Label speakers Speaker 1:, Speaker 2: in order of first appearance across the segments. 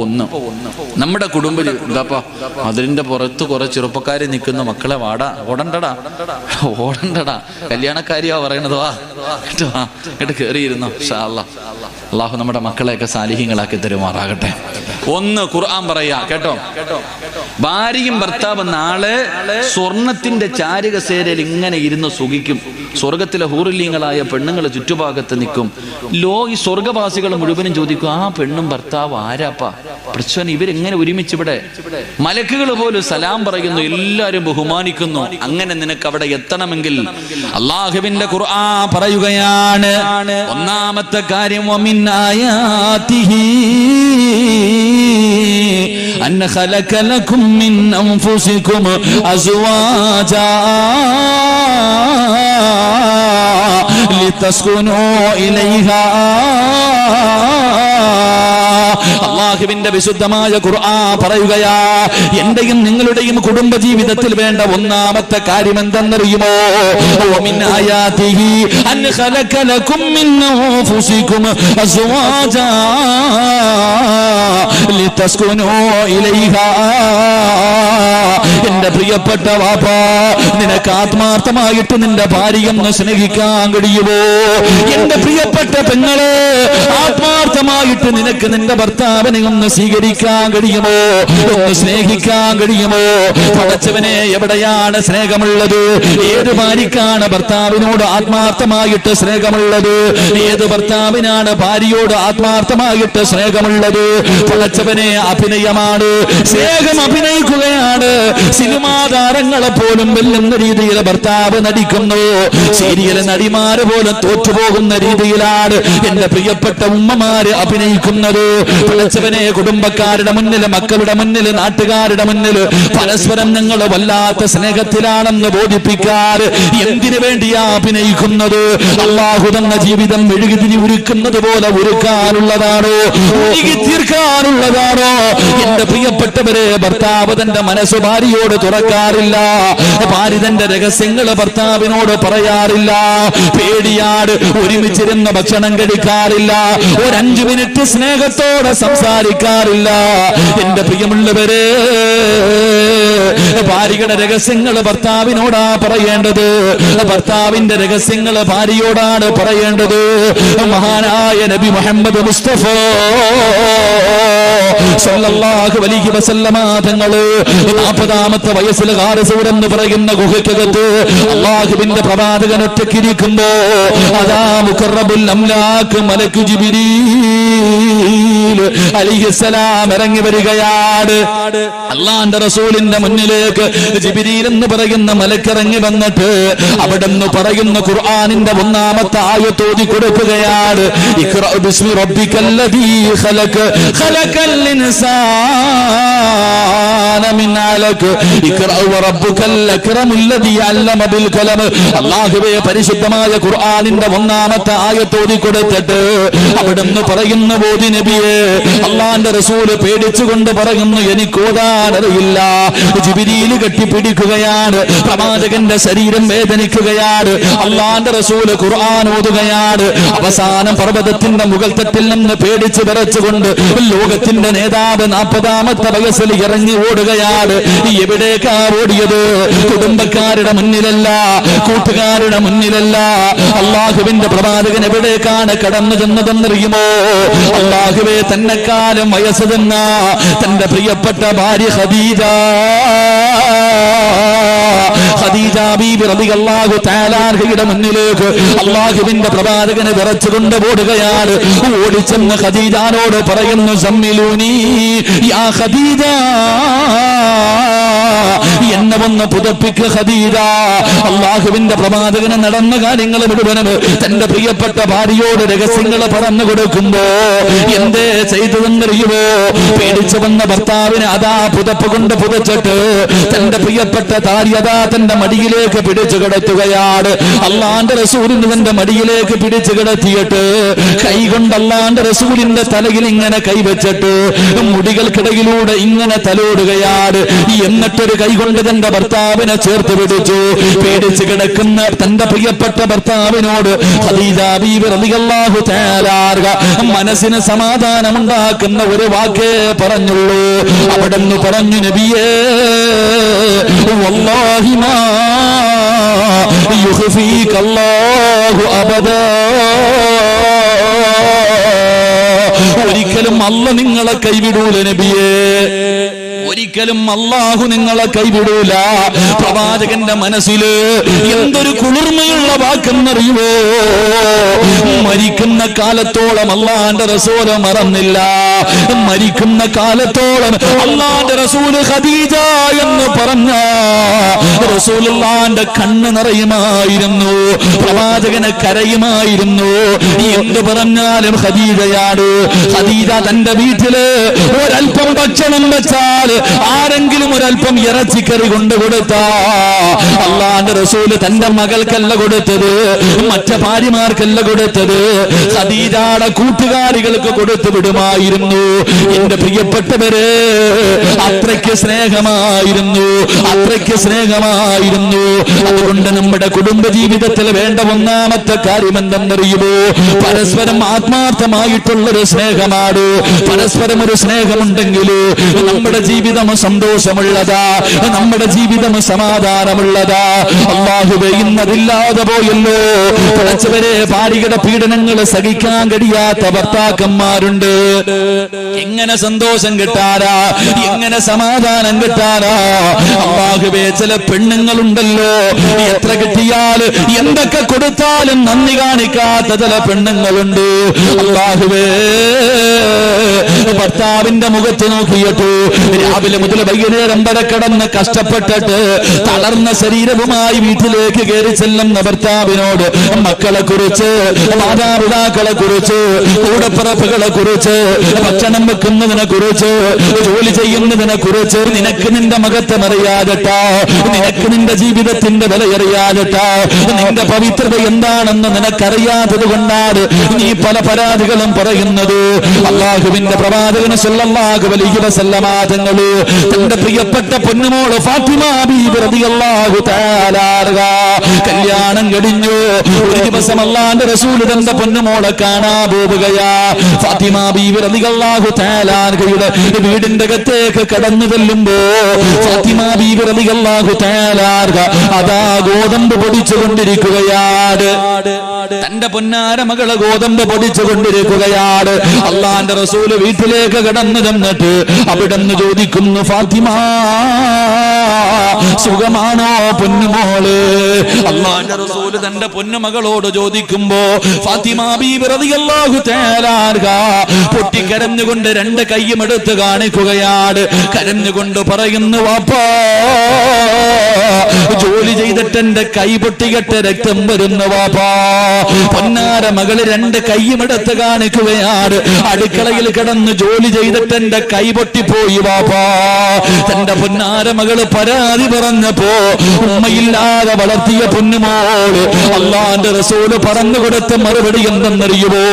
Speaker 1: ഒന്ന് നമ്മുടെ കുടുംബ എന്താപ്പാ അതിന്റെ പുറത്ത് കുറെ ചെറുപ്പക്കാരെ നിൽക്കുന്ന മക്കളെ ഓടണ്ടടാ കല്യാണക്കാരിയാ പറയണത് വാ കേട്ട് കേറിയിരുന്നോ ഇൻഷാ അല്ലാഹ്. അള്ളാഹു നമ്മുടെ മക്കളെയൊക്കെ സാലിഹ്യങ്ങളാക്കി തരുമാറാകട്ടെ. ഒന്ന് ഖുർആൻ പറയാ കേട്ടോ. ഭാര്യയും ഭർത്താവ് നാളെ സ്വർണത്തിന്റെ ചാരുകസേരയിൽ ഇങ്ങനെ ഇരുന്ന് സുഖിക്കും. സ്വർഗത്തിലെ ഹൂറുല്യങ്ങളായ പെണ്ണുങ്ങൾ ചുറ്റുഭാഗത്ത് നിൽക്കും. ഈ സ്വർഗവാസികൾ മുഴുവനും ചോദിക്കും, ആ പെണ്ണും ഭർത്താവ് ആരാപ്പാ പ്രശ്നം, ഇവരെങ്ങനെ ഒരുമിച്ച് ഇവിടെ? മലക്കുകൾ പോലും സലാം പറയുന്നു, എല്ലാവരും ബഹുമാനിക്കുന്നു. അങ്ങനെ നിനക്ക് അവിടെ എത്തണമെങ്കിൽ അള്ളാഹുവിന്റെ ഖുർആൻ പറയുകയാണ്, ഒന്നാമത്തെ കാര്യം വമിൻ ആയാതിഹി അന്ന ഖലഖ ലകും മിൻ അൻഫുസികും അസ്വാജാ ലിതസ്കുനൂ ഇലൈഹാ. അല്ലാഹുവിന്റെ വിശുദ്ധമായ ഖുർആൻ പറയുകയാ, എന്റെയും നിങ്ങളുടെയും കുടുംബ ജീവിതത്തിൽ വേണ്ട ഒന്നാമത്തെ കാര്യം എന്തെന്നറിയുമോ? വമിൻ ആയാതിഹി അൻ ഖലഖ ലകും മിൻ അൻഫുസികും അസ്വാജാ ലിതസ്കുനൂ ഇലൈഹാ. എന്റെ പ്രിയപ്പെട്ട വാപ്പാ, നിനക്ക് ആത്മാർത്ഥമായിട്ട് നിന്റെ ഭാര്യയെന്ന് സ്നേഹിക്കാൻ കഴിയുമോ? എന്റെ പ്രിയപ്പെട്ട പെങ്ങളെ, ആത്മാർത്ഥമായിട്ട് നിനക്ക് നിന്റെ ഭർത്താവിനെ ഒന്ന് സ്വീകരിക്കാൻ കഴിയുമോ? ഒന്ന് സ്നേഹിക്കാൻ കഴിയുമോ? പടച്ചവനെ, എവിടെയാണ് സ്നേഹമുള്ളത്? ഏത് ഭാര്യക്കാണ് ഭർത്താവിനോട് ആത്മാർത്ഥമായിട്ട് സ്നേഹമുള്ളത്? ഏത് ഭർത്താവിനാണ് ഭാര്യയോട് ആത്മാർത്ഥമായിട്ട് സ്നേഹമുള്ളത്? പടച്ചവനെ, അഭിനയമാണ്, സ്നേഹം അഭിനയിക്കുകയാണ്. സിനിമാ താരങ്ങളെ പോലും വെല്ലുന്ന രീതിയിൽ ഭർത്താവ് നടിക്കുന്നു. സീരിയൽ നടിമാര് പോലും തോറ്റുപോകുന്ന രീതിയിലാണ് എന്റെ പ്രിയപ്പെട്ട ഉമ്മമാര് അഭിനയിക്കുന്നത്. പടച്ചവനെ, കുടുംബക്കാരുടെ മുന്നിൽ, മക്കളുടെ മുന്നിൽ, നാട്ടുകാരുടെ മുന്നിൽ പരസ്പരം ഞങ്ങൾ വല്ലാത്ത സ്നേഹത്തിലാണെന്ന് ബോധിപ്പിക്കാറ് എന്തിനു വേണ്ടിയാ അഭിനയിക്കുന്നത്? അല്ലാഹു തന്ന ജീവിതം മെഴുകുതിരി ഉരുക്കുന്നത് പോലെ ഉരുക്കാനുള്ളതാണോ? ഉരുകി തീർക്കാനുള്ളതാണോ? എന്റെ പ്രിയപ്പെട്ടവരെ, ഭർത്താവ് തന്റെ മനസ്സ് ഭാര്യയോട് തുറക്കാറില്ല. ഭാര്യ തന്റെ രഹസ്യങ്ങൾ ഭർത്താവിനോട് പറയാറില്ല. പേടിയാട് ഒരുമിച്ചിരുന്ന് ഭക്ഷണം കഴിക്കാറില്ല. ഒരു 5 മിനിറ്റ് സ്നേഹത്തോടെ സംസാരിക്കാറില്ല. എന്റെ പ്രിയമുള്ളവരെ, ഭാര്യയുടെ രഹസ്യങ്ങൾ ഭർത്താവിനോടാ പറയേണ്ടത്. ഭർത്താവിന്റെ രഹസ്യങ്ങൾ ഭാര്യയോടാണ് പറയേണ്ടത്. മഹാനായ നബി മുഹമ്മദ് മുസ്തഫ സല്ലല്ലാഹു അലൈഹി വസല്ലമ തങ്ങള് 40ാമത്തെ വയസ്സിൽ ഹാരിസൂർ എന്ന് പറയുന്ന ഗുഹയ്ക്കകത്ത് അല്ലാഹുവിന്റെ പ്രവാചകൻ ഒറ്റയ്ക്കിരിക്കുമ്പോ അതാ മുഖറബുൽ അംലാക്ക് മലക്ക് ജിബ്രീൽ അലൈഹിസ്സലാം ഇറങ്ങി വരികയാണ്. അല്ലാഹുവിന്റെ റസൂലിന്റെ മുന്നിലേക്ക് ജിബ്രീൽ എന്ന് പറയുന്ന മലക്ക് ഇറങ്ങി വന്നിട്ട് അവിടെന്ന് പറയുന്ന ഖുർആനിന്റെ 1ാമത്തെ ആയത്ത് ഓതി കൊടുക്കുകയാണ്. ഇഖ്റ ബിസ്മി റബ്ബിക്കല്ലദീ ഖലഖ ഖലഖൽ ഇൻസാന മിൻ അലഖ് ഇഖ്റ വറബ്ബുക്കൽ അക്രമുല്ലദീ അല്ലമ ബിൽ ഖലം. അല്ലാഹുവേ, പരിശുദ്ധമായ ഖുർആനിന്റെ 1ാമത്തെ ആയത്ത് ഓതി കൊടുത്തിട്ട് അവിടെന്ന് പറയുന്ന ബോധി നബിയെ, അല്ലാഹുവിന്റെ റസൂൽ പേടിച്ചുകൊണ്ട് പറയുന്നു, എനിക്ക് ഓതാൻ അറിയില്ല. ജിബ്രീൽ കെട്ടിപ്പിടിക്കുകയാണ്. പ്രവാചകന്റെ ശരീരം വേദനിക്കുകയാണ്. അല്ലാഹുവിന്റെ റസൂൽ ഖുർആൻ ഓതുകയാണ്. അവസാനം പർവ്വതത്തിന്റെ മുകൾ തട്ടിൽ നിന്ന് പേടിച്ച് വിറച്ചുകൊണ്ട് ലോകത്തിന്റെ നേതാവ് 40ാമത്തെ വയസ്സിൽ ഇറങ്ങി ഓടുകയാണ്. എവിടേക്കാ ഓടിയത്? കുടുംബക്കാരുടെ മുന്നിലല്ല, കൂട്ടുകാരുടെ മുന്നിലല്ല. അല്ലാഹുവിന്റെ പ്രവാചകൻ എവിടേക്കാണ് കടന്നു ചെന്നതെന്നറിയുമോ? അല്ലാഹുവേ, തന്നെക്കാലം വയസ്സ് തന്ന തന്റെ പ്രിയപ്പെട്ട ഭാര്യ ഖദീജ ബീബി റളിയല്ലാഹു തആല അൻഹയുടെ മുന്നിലേക്ക് അല്ലാഹുവിന്റെ പ്രവാചകനെ വിറച്ചുകൊണ്ട് ഓടുകയാണ്. ഓടിച്ചെന്ന് ഖദീജാനോട് പറയുന്നു, സമ്മിലൂനി യാ ഖദീജ, എന്നെ ഒന്ന് പുതപ്പിക്ക് ഖദീജ. അല്ലാഹുവിന്റെ പ്രവാചകന് നടന്ന കാര്യങ്ങൾ മുഴുവനും തന്റെ പ്രിയപ്പെട്ട ഭാര്യയോട് രഹസ്യങ്ങൾ പറഞ്ഞു കൊടുക്കുമ്പോ എന്തേ ചെയ്തതെന്നറിയുമോ? പേടിച്ചു വന്ന ഭർത്താവിന് അതാ പുതപ്പ് കൊണ്ട് പുതച്ചിട്ട് തന്റെ പ്രിയപ്പെട്ട
Speaker 2: ഭാര്യ അതാ തന്റെ മടിയിലേക്ക് പിടിച്ചു കിടത്തുകയാണ്. അള്ളാന്റെ റസൂലിന് തന്റെ മടിയിലേക്ക് പിടിച്ചു കിടത്തിയിട്ട് കൈകൊണ്ട് അള്ളാന്റെ റസൂലിന്റെ തലയിൽ ഇങ്ങനെ കൈവച്ചിട്ട് മുടികൾക്കിടയിലൂടെ ഇങ്ങനെ തലോടുകയാണ്. എന്നിട്ടൊരു കൈകൊണ്ട് തന്റെ ഭർത്താവിനെ ചേർത്ത് പിടിച്ചു. പേടിച്ചു കിടക്കുന്ന തന്റെ പ്രിയപ്പെട്ട ഭർത്താവിനോട് ഖദീജ ബീവി റളിയല്ലാഹു തആല മനസ്സിന് സമാധാനമുണ്ടാക്കുന്ന ഒരു വാക്കേ പറഞ്ഞുള്ളൂ. അവിടെന്ന് പറഞ്ഞു, നബിയേ വല്ലാഹി മാ യുഖ്ഫീകല്ലാഹു അബദാ, ഒരിക്കലും അല്ലാഹു നിങ്ങളെ കൈവിടൂല നബിയേ, ഒരിക്കലും അല്ലാഹു നിങ്ങളെ കൈവിടൂല. പ്രവാചകന്റെ മനസ്സില് എന്തൊരു കുളിർമയുള്ള വാക്കെന്നറിയുമോ? മരിക്കുന്ന കാലത്തോളം അല്ലാഹുവിന്റെ റസൂല് മറന്നില്ല. മരിക്കുന്ന കാലത്തോളം അല്ലാഹുവിന്റെ റസൂല് ഖദീജ എന്ന് പറഞ്ഞ റസൂലുള്ളാഹിന്റെ കണ്ണ് നിറയുമായിരുന്നു, പ്രവാചകനെ കരയുമായിരുന്നു. എന്ത് പറഞ്ഞാലും ഖദീജയാണ്. ഖദീജ തന്റെ വീട്ടില് ഒരൽപ്പം ഭക്ഷണം വെച്ചാൽ ആരെങ്കിലും ഒരൽപ്പം ഇറച്ചിക്കറി കൊണ്ട് കൊടുത്താ അല്ലാഹുവിന്റെ റസൂല് തന്റെ മകൾക്കല്ല കൊടുത്തത്, മറ്റു ഭാര്യമാർക്കല്ല കൊടുത്തത്, ഖദീജയുടെ കൂട്ടുകാരികൾക്ക് കൊടുത്തു വിടുമായിരുന്നു. എന്റെ പ്രിയപ്പെട്ടവരെ, അത്രയ്ക്ക് സ്നേഹമായിരുന്നു, അത്രയ്ക്ക് സ്നേഹമായിരുന്നു. അതുകൊണ്ട് നമ്മുടെ കുടുംബ ജീവിതത്തിൽ വേണ്ട ഒന്നാമത്തെ കാര്യം എന്തെന്നറിയുമോ? പരസ്പരം ആത്മാർത്ഥമായിട്ടുള്ളൊരു സ്നേഹമാണ്. പരസ്പരം ഒരു സ്നേഹമുണ്ടെങ്കിൽ നമ്മുടെ ജീവിതം സന്തോഷമുള്ളതാ, നമ്മുടെ ജീവിതം സമാധാനമുള്ളതാ. അല്ലാഹുവേ, ഇന്നതില്ലാതെ പോയല്ലോ. പഠിച്ചവരെ, ഭാര്യയുടെ പീഡനങ്ങൾ സഹിക്കാൻ കഴിയാത്ത ഭർത്താക്കന്മാരുണ്ട്. എങ്ങനെ സന്തോഷം കിട്ടാനാ, എങ്ങനെ സമാധാനം കിട്ടാനാ? അല്ലാഹുവേ, ചില പെണ്ണുങ്ങളുണ്ടല്ലോ, എത്ര കിട്ടിയാൽ എന്തൊക്കെ കൊടുത്താലും നന്ദി കാണിക്കാത്ത ചില പെണ്ണുങ്ങളുണ്ട്. അല്ലാഹുവേ, ഭർത്താവിന്റെ മുഖത്ത് നോക്കിയിട്ട് രാവിലെ മുതൽ വൈകുന്നേരം വരെ കിടന്ന് കഷ്ടപ്പെട്ടിട്ട് തളർന്ന ശരീരവുമായി വീട്ടിലേക്ക് കയറി ചെല്ലുന്ന ഭർത്താവിനോട് മക്കളെ കുറിച്ച്, മാതാപിതാക്കളെ കുറിച്ച്, കൂടപ്പിറപ്പുകളെ കുറിച്ച്, ഭക്ഷണം വെക്കുന്നതിനെ കുറിച്ച്, ജോലി ചെയ്യുന്നതിനെ കുറിച്ച് നിനക്ക് നിന്റെ മകത്വം അറിയാതെട്ടാ, നിനക്ക് നിന്റെ ജീവിതത്തിന്റെ വില അറിയാതെട്ടാ, നിന്റെ പവിത്രത എന്താണെന്ന് നിനക്കറിയാത്തത് കൊണ്ടാണ് നീ പല പരാതികളും പറയുന്നത്. അല്ലാഹുവിന്റെ പ്രവാചകൻ സല്ലല്ലാഹു അലൈഹി വസല്ലമ തങ്ങള് തന്റെ പ്രിയപ്പെട്ട പൊന്നുമോള് ഫാത്തിമ ബീബി റളിയല്ലാഹു തആല കല്യാണം കഴിഞ്ഞു. ഒരു ദിവസം അല്ലാഹുവിന്റെ റസൂൽ തന്റെ പൊന്നുമോളെ കാണാൻ പോവുകയാ. ഫാത്തിമ ബീബി റളിയല്ലാഹു തആല വീടിന്റെ അകത്തേക്ക് കടന്നു ചെല്ലുമ്പോ ഫാത്തിമ ബീബി റളിയല്ലാഹു തആല അതാ ഗോതമ്പ് പൊടിച്ചുകൊണ്ടിരിക്കുകയാണ്. തന്റെ പൊന്നാര മകളെ ഗോതമ്പ് പൊടിച്ചുകൊണ്ടിരിക്കുകയാണ്. അല്ലാഹുവിന്റെ റസൂൽ വീട്ടിലേക്ക് കടന്നു ചെന്നിട്ട് അവിടെന്ന് ചോദിക്കുന്നു, ഫാത്തിമ സുഖമാണോ പൊന്നുമോള്? അല്ലാഹുവിന്റെ റസൂൽ തന്റെ പൊന്നുമകളോട് ചോദിക്കുമ്പോ ഫാത്തിമ ബീബി റളിയല്ലാഹു തആല പൊട്ടിക്കരഞ്ഞുകൊണ്ട് രണ്ട് കൈയും എടുത്ത് കാണിക്കുകയാണ്. കരഞ്ഞുകൊണ്ട് പറയുന്നു, വാപ്പാ, ജോലി ചെയ്തിട്ട് എന്റെ കൈ പൊട്ടികെട്ട് രക്തം വരുന്നു വാപ്പാ. പൊന്നാര മകള് രണ്ട് കൈയും എടുത്ത് കാണിക്കുകയാണ്. അടുക്കളയിൽ കിടന്ന് ജോലി ചെയ്തിട്ട് എന്റെ കൈ പൊട്ടിപ്പോയി വാപ്പാ. തന്റെ പൊന്നാര മകള് പരാതി പറഞ്ഞപ്പോ ഉമ്മയില്ലാതെ വളർത്തിയ പൊന്നുമോള് അല്ലാഹുവിന്റെ റസൂല് പറഞ്ഞു കൊടുത്ത മറുപടി എന്തെന്നറിയുമോ?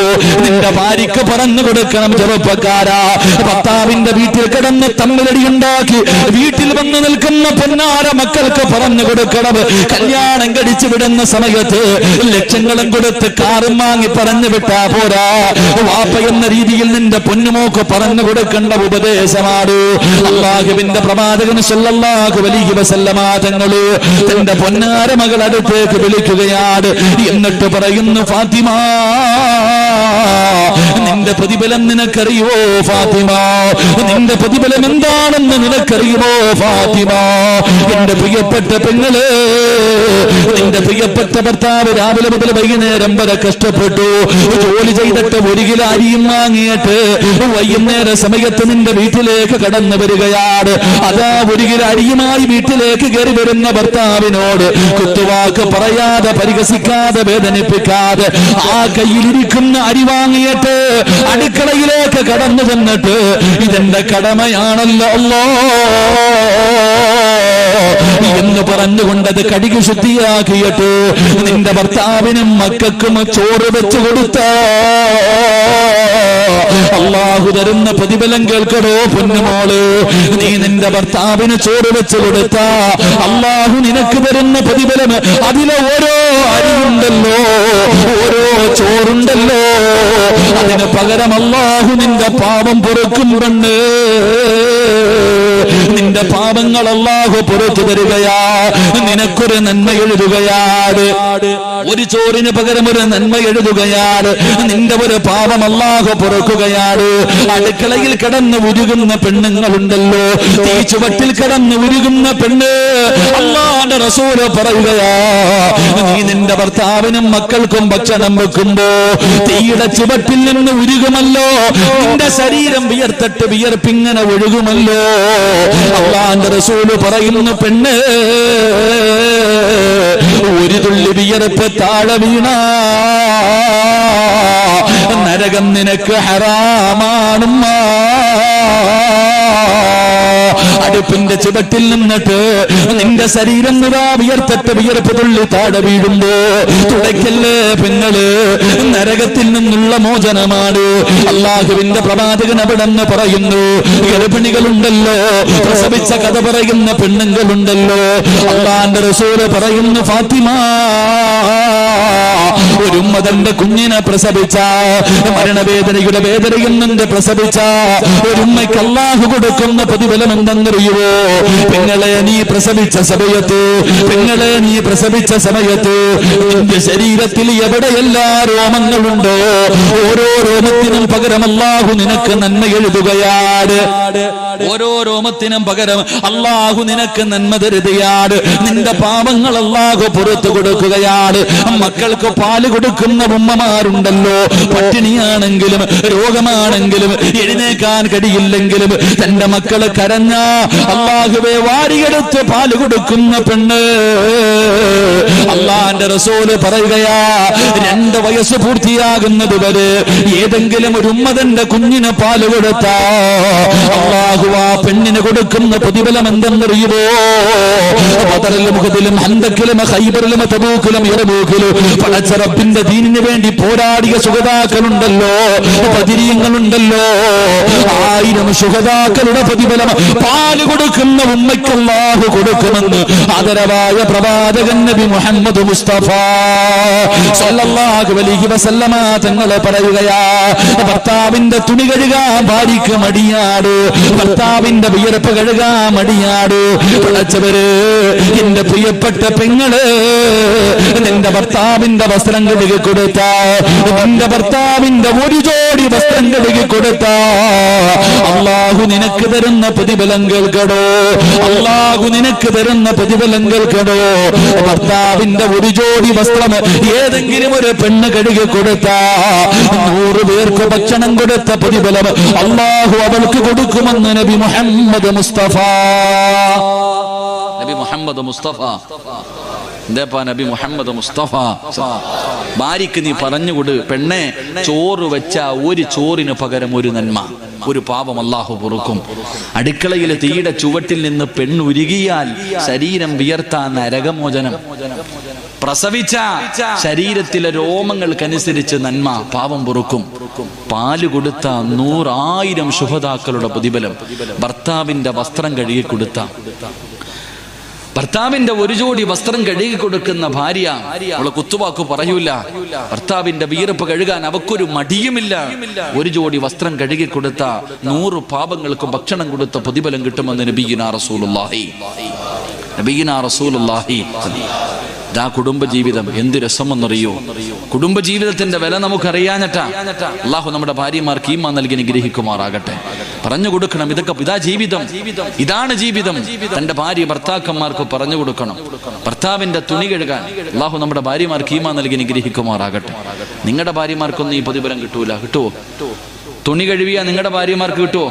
Speaker 2: നിന്റെ ഭാര്യക്ക് പറഞ്ഞു കൊടുക്കണം, ചെറുപ്പക്കാരാ, ഭർത്താവിന്റെ വീട്ടിൽ കിടന്ന് തമ്മിലടി ഉണ്ടാക്കി വീട്ടിൽ വന്ന് നിൽക്കുന്ന പൊന്നാര മക്കൾക്ക് പറഞ്ഞു കൊടുക്കണം, കല്യാണം കഴിച്ചു വിടുന്ന സമയത്ത് ലക്ഷങ്ങളും കൊടുത്ത് കാറും വാങ്ങി പറഞ്ഞു വിട്ടാ പോരാ. വാപ്പ എന്ന രീതിയിൽ നിന്റെ പൊന്നുമോക്ക് പറഞ്ഞു കൊടുക്കേണ്ട ഉപദേശമാണ്. അല്ലാഹുവിന്റെ പ്രവാചകൻ സല്ലല്ലാഹു അലൈഹി വസല്ലമ തങ്ങള് തന്റെ പൊന്നാര മകൾ അടുത്തേക്ക് വിളിക്കുകയാണ്. എന്നിട്ട് പറയുന്നു, ഫാത്തിമ, നിന്റെ പ്രതിഫലം നിനക്കറിയോ ഫാത്തിമ? നിന്റെ പ്രതിഫലം എന്താണെന്ന് നിനക്കറിയുമോ ഫാത്തിമ? എന്റെ പ്രിയപ്പെട്ട പെങ്ങള്, നിന്റെ പ്രിയപ്പെട്ട ഭർത്താവ് രാവിലെ മുതൽ വൈകുന്നേരം വരെ കഷ്ടപ്പെട്ടു ജോലി ചെയ്തിട്ട് ഒരു കിലോ അരിയും വാങ്ങിയിട്ട് വൈകുന്നേര സമയത്ത് നിന്റെ വീട്ടിലേക്ക് കടന്നു വരികയാണ്. അതാ ഒരു കിലോ അരിയുമായി വീട്ടിലേക്ക് കയറി വരുന്ന ഭർത്താവിനോട് കുത്തുവാക്ക് പറയാതെ, പരിഹസിക്കാതെ, വേദനിപ്പിക്കാതെ ആ കയ്യിലിരിക്കുന്ന അരി വാങ്ങിയിട്ട് അടുക്കളയിലേക്ക് കടന്നു ചെന്നിട്ട് ഇതെന്റെ കടമയാണല്ലോ അല്ലാഹ്, എന്ന് പറഞ്ഞുകൊണ്ടത് കഴുകി ശുദ്ധിയാക്കിയിട്ട് നിന്റെ ഭർത്താവിനും മക്കൾക്കും ചോറ് വെച്ചു കൊടുത്ത അള്ളാഹു തരുന്ന പ്രതിഫലം കേൾക്കടോ പൊന്നുമോള്. നീ നിന്റെ ഭർത്താവിന് ചോറ് വെച്ചു കൊടുത്ത അള്ളാഹു നിനക്ക് തരുന്ന പ്രതിഫലം അതിലെ ഓരോ അരിയുണ്ടല്ലോ, ഓരോ ചോറുണ്ടല്ലോ, അതിന് പകരം അള്ളാഹു നിന്റെ പാപം പൊറുക്കുന്നുണ്ട്. നിന്റെ പാപങ്ങൾ അള്ളാഹു പുറത്തു തരികയാ, നിനക്കൊരു നന്മ എഴുതുകയാണ്. ഒരു ചോറിന് പകരം ഒരു നന്മ എഴുതുകയാണ്. നിന്റെ ഒരു പാപം അള്ളാഹു പൊറുക്കുകയാണ്. അടുക്കളയിൽ കിടന്ന് ഉരുകുന്ന പെണ്ണുങ്ങളുണ്ടല്ലോ, തീ ചുവട്ടിൽ കിടന്ന് ഉരുകുന്ന പെണ്ണ്, അല്ലാഹുവിന്റെ റസൂൽ പറയുകയാ, നീ നിന്റെ ഭർത്താവിനും മക്കൾക്കും ഭക്ഷണം വെക്കുമ്പോ തീയുടെ ചുവട്ടിൽ നിന്ന് ഉരുകുമല്ലോ, നിന്റെ ശരീരം വിയർത്തിട്ട് വിയർപ്പിങ്ങനെ ഒഴുകുമല്ലോ. അല്ലാഹുവിന്റെ റസൂൽ പറയുന്നു, പെണ്ണ് ഒരു തുള്ളി വിയർപ്പ് താഴെ വീണ നരകം നിനക്ക് ഹറാമാണുമ്മ. അടുപ്പിന്റെ ചുവട്ടിൽ നിന്നിട്ട് നിന്റെ ശരീരം നിറാ വിയർത്തിട്ട് വിയർപ്പ് തുള്ളി താഴെ വീഴുമ്പോ തുടയ്ക്കല്ലേ പെങ്ങള്, നരകത്തിൽ നിന്നുള്ള മോചനമാണ്. അള്ളാഹുവിന്റെ പ്രവാചകൻ അവിടെന്ന് പറയുന്നു, ഗർഭിണികളുണ്ടല്ലോ, പ്രസവിച്ച കഥ പറയുന്ന പെണ്ണുങ്ങളുണ്ടല്ലോ, അള്ളാന്റെ റസൂല് പറയുന്നു, ഫാത്തിമ ഒരു ഉമ്മ തന്റെ കുഞ്ഞിനെ പ്രസവിച്ച മരണവേദനയുടെ വേദനയിൽ നിന്ന് പ്രസവിച്ച ഒരു ഉമ്മയ്ക്ക് അള്ളാഹു കൊടുക്കുന്ന പ്രതിഫലം എന്തെന്നറിയുവോ? പെങ്ങളെ നീ പ്രസവിച്ച സമയത്ത്, പെങ്ങളെ നീ പ്രസവിച്ച സമയത്ത് നിന്റെ ശരീരത്തിൽ എവിടെയെല്ലാ രോമങ്ങളുണ്ടോ ഓരോ രോമത്തിനും പകരം അള്ളാഹു നിനക്ക് നന്മ എഴുതുകയാണ്. ഓരോ രോമത്തിനും പകരം അള്ളാഹു നിനക്ക് നന്മ തരുകയാണ്. നിന്റെ പാപങ്ങൾ അള്ളാഹു പുറത്തു കൊടുക്കുകയാണ്. മക്കൾക്ക് പാല് കൊടുക്കുന്ന ഉമ്മമാരുണ്ടല്ലോ, പട്ടിണിയാണെങ്കിലും രോഗമാണെങ്കിലും എഴുന്നേക്കാൻ കഴിയില്ലെങ്കിലും തന്റെ മക്കള് കരഞ്ഞ അള്ളാഹുവെ വാരിയെടുത്ത് പാല് കൊടുക്കുന്ന പെണ്ണ്. അള്ളാന്റെ റസൂല് പറയുകയാ, 2 വയസ്സ് പൂർത്തിയാകുന്നത് വരെ ഏതെങ്കിലും ഒരു ഉമ്മ തന്റെ കുഞ്ഞിന് പാല് കൊടുത്ത അള്ളാഹു ആ പെണ്ണിന് കൊടുക്കുന്ന പ്രതിഫലം എന്തെന്നറിയുമോ? ബദറിലും ഉഹദിലും ഹന്തക്കിലും ഖൈബറിലും തബൂക്കിലും യർമൂക്കിലും പടച്ച റബ്ബിന്റെ ദീനിന് വേണ്ടി പോരാടിയ ശുഹദാക്കളുണ്ടല്ലോ, ബദരീങ്ങളുണ്ടല്ലോ, 1000 ശുഹദാക്കളുടെ പ്രതിഫലം പാല് കൊടുക്കുന്ന ഉമ്മയ്ക്ക് അല്ലാഹു കൊടുക്കുമെന്ന് ആദരവായ പ്രവാചകൻ നബി മുഹമ്മദ് മുസ്തഫ സല്ലല്ലാഹു അലൈഹി വസല്ലമ തങ്ങളെ പറയുകയാ, ഭർത്താവിന്റെ തുണി കഴുകാൻ ഭാര്യയ്ക്ക് മടിയാട്, ഭർത്താവിന്റെ വിയർപ്പ് കഴുകാൻ മടിയാട്. പടച്ചവര്, എന്റെ പ്രിയപ്പെട്ട പെങ്ങള്, നിന്റെ ഭർത്താവിന്റെ വസ്ത്രം കഴുകി കൊടുത്ത, നിന്റെ ഭർത്താവിന്റെ ഒരു ജോഡി വസ്ത്രം കഴുകി കൊടുത്ത അള്ളാഹു നിനക്ക് തരുന്ന പ്രതിഫലം കേൾക്കടോ, അള്ളാഹു നിനക്ക് തരുന്ന പ്രതിഫലം കേൾക്കടോ. ഭർത്താവിന്റെ ഒരു ജോഡി വസ്ത്രം ഏതെങ്കിലും ഒരു പെണ്ണ് കഴുകി കൊടുത്ത 100 പേർക്ക് ഭക്ഷണം കൊടുത്ത പ്രതിഫലം അള്ളാഹു അവൾക്ക് കൊടുക്കുമെന്ന് നബി മുഹമ്മദ് മുസ്തഫ. നബി മുഹമ്മദ് മുസ്തഫ എന്താ നബി മുഹമ്മദ് മുസ്തഫ. ഭാര്യക്ക് നീ പറഞ്ഞുകൊട്, പെണ്ണെ ചോറ് വെച്ച ഒരു ചോറിന് പകരം ഒരു നന്മ, ഒരു പാപം അല്ലാഹു പൊറുക്കും. അടുക്കളയിലെ തീയുടെ ചുവട്ടിൽ നിന്ന് പെണ്ണുരുകിയാൽ ശരീരം വിയർത്താൻ നരകമോചനം. പ്രസവിച്ച ശരീരത്തിലെ രോമങ്ങൾക്കനുസരിച്ച് നന്മ, പാപം പൊറുക്കും. പാല് കൊടുത്ത 100,000 ശുഹദാക്കളുടെ പ്രതിഫലം. ഭർത്താവിന്റെ വസ്ത്രം കഴുകി കൊടുത്ത, ഭർത്താവിന്റെ ഒരു ജോഡി വസ്ത്രം കഴുകി കൊടുക്കുന്ന ഭാര്യ, അവളെ കുത്തുവാക്ക് പറയൂല, ഭർത്താവിന്റെ വിയർപ്പ് കഴുകാൻ അവക്കൊരു മടിയുമില്ല. ഒരു ജോഡി വസ്ത്രം കഴുകി കൊടുത്ത 100 പാപങ്ങൾക്ക് ഭക്ഷണം കൊടുത്ത പ്രതിഫലം കിട്ടുമെന്ന് നബിയിനാ റസൂലുള്ളാഹി. നബിയിനാ റസൂലുള്ളാഹി. ആ കുടുംബജീവിതം എന്ത് രസമെന്നറിയോ? കുടുംബജീവിതത്തിന്റെ വില നമുക്കറിയാഞ്ഞിട്ടാ. അള്ളാഹു നമ്മുടെ ഭാര്യമാർക്ക് ഈമാൻ നൽകി അനുഗ്രഹിക്കുമാറാകട്ടെ. പറഞ്ഞു കൊടുക്കണം, ഇതാ ജീവിതം, ഇതാണ് ജീവിതം. തന്റെ ഭാര്യ ഭർത്താക്കന്മാർക്ക് പറഞ്ഞു കൊടുക്കണം. ഭർത്താവിന്റെ തുണി കഴുകാൻ അള്ളാഹു നമ്മുടെ ഭാര്യമാർക്ക് ഈമാൻ നൽകി അനുഗ്രഹിക്കുമാറാകട്ടെ. നിങ്ങളുടെ ഭാര്യമാർക്കൊന്നും ഈ പ്രതിഫലം കിട്ടൂല. കിട്ടുവോ? തുണി കഴുകിയാ നിങ്ങളുടെ ഭാര്യമാർക്ക് കിട്ടുവോ?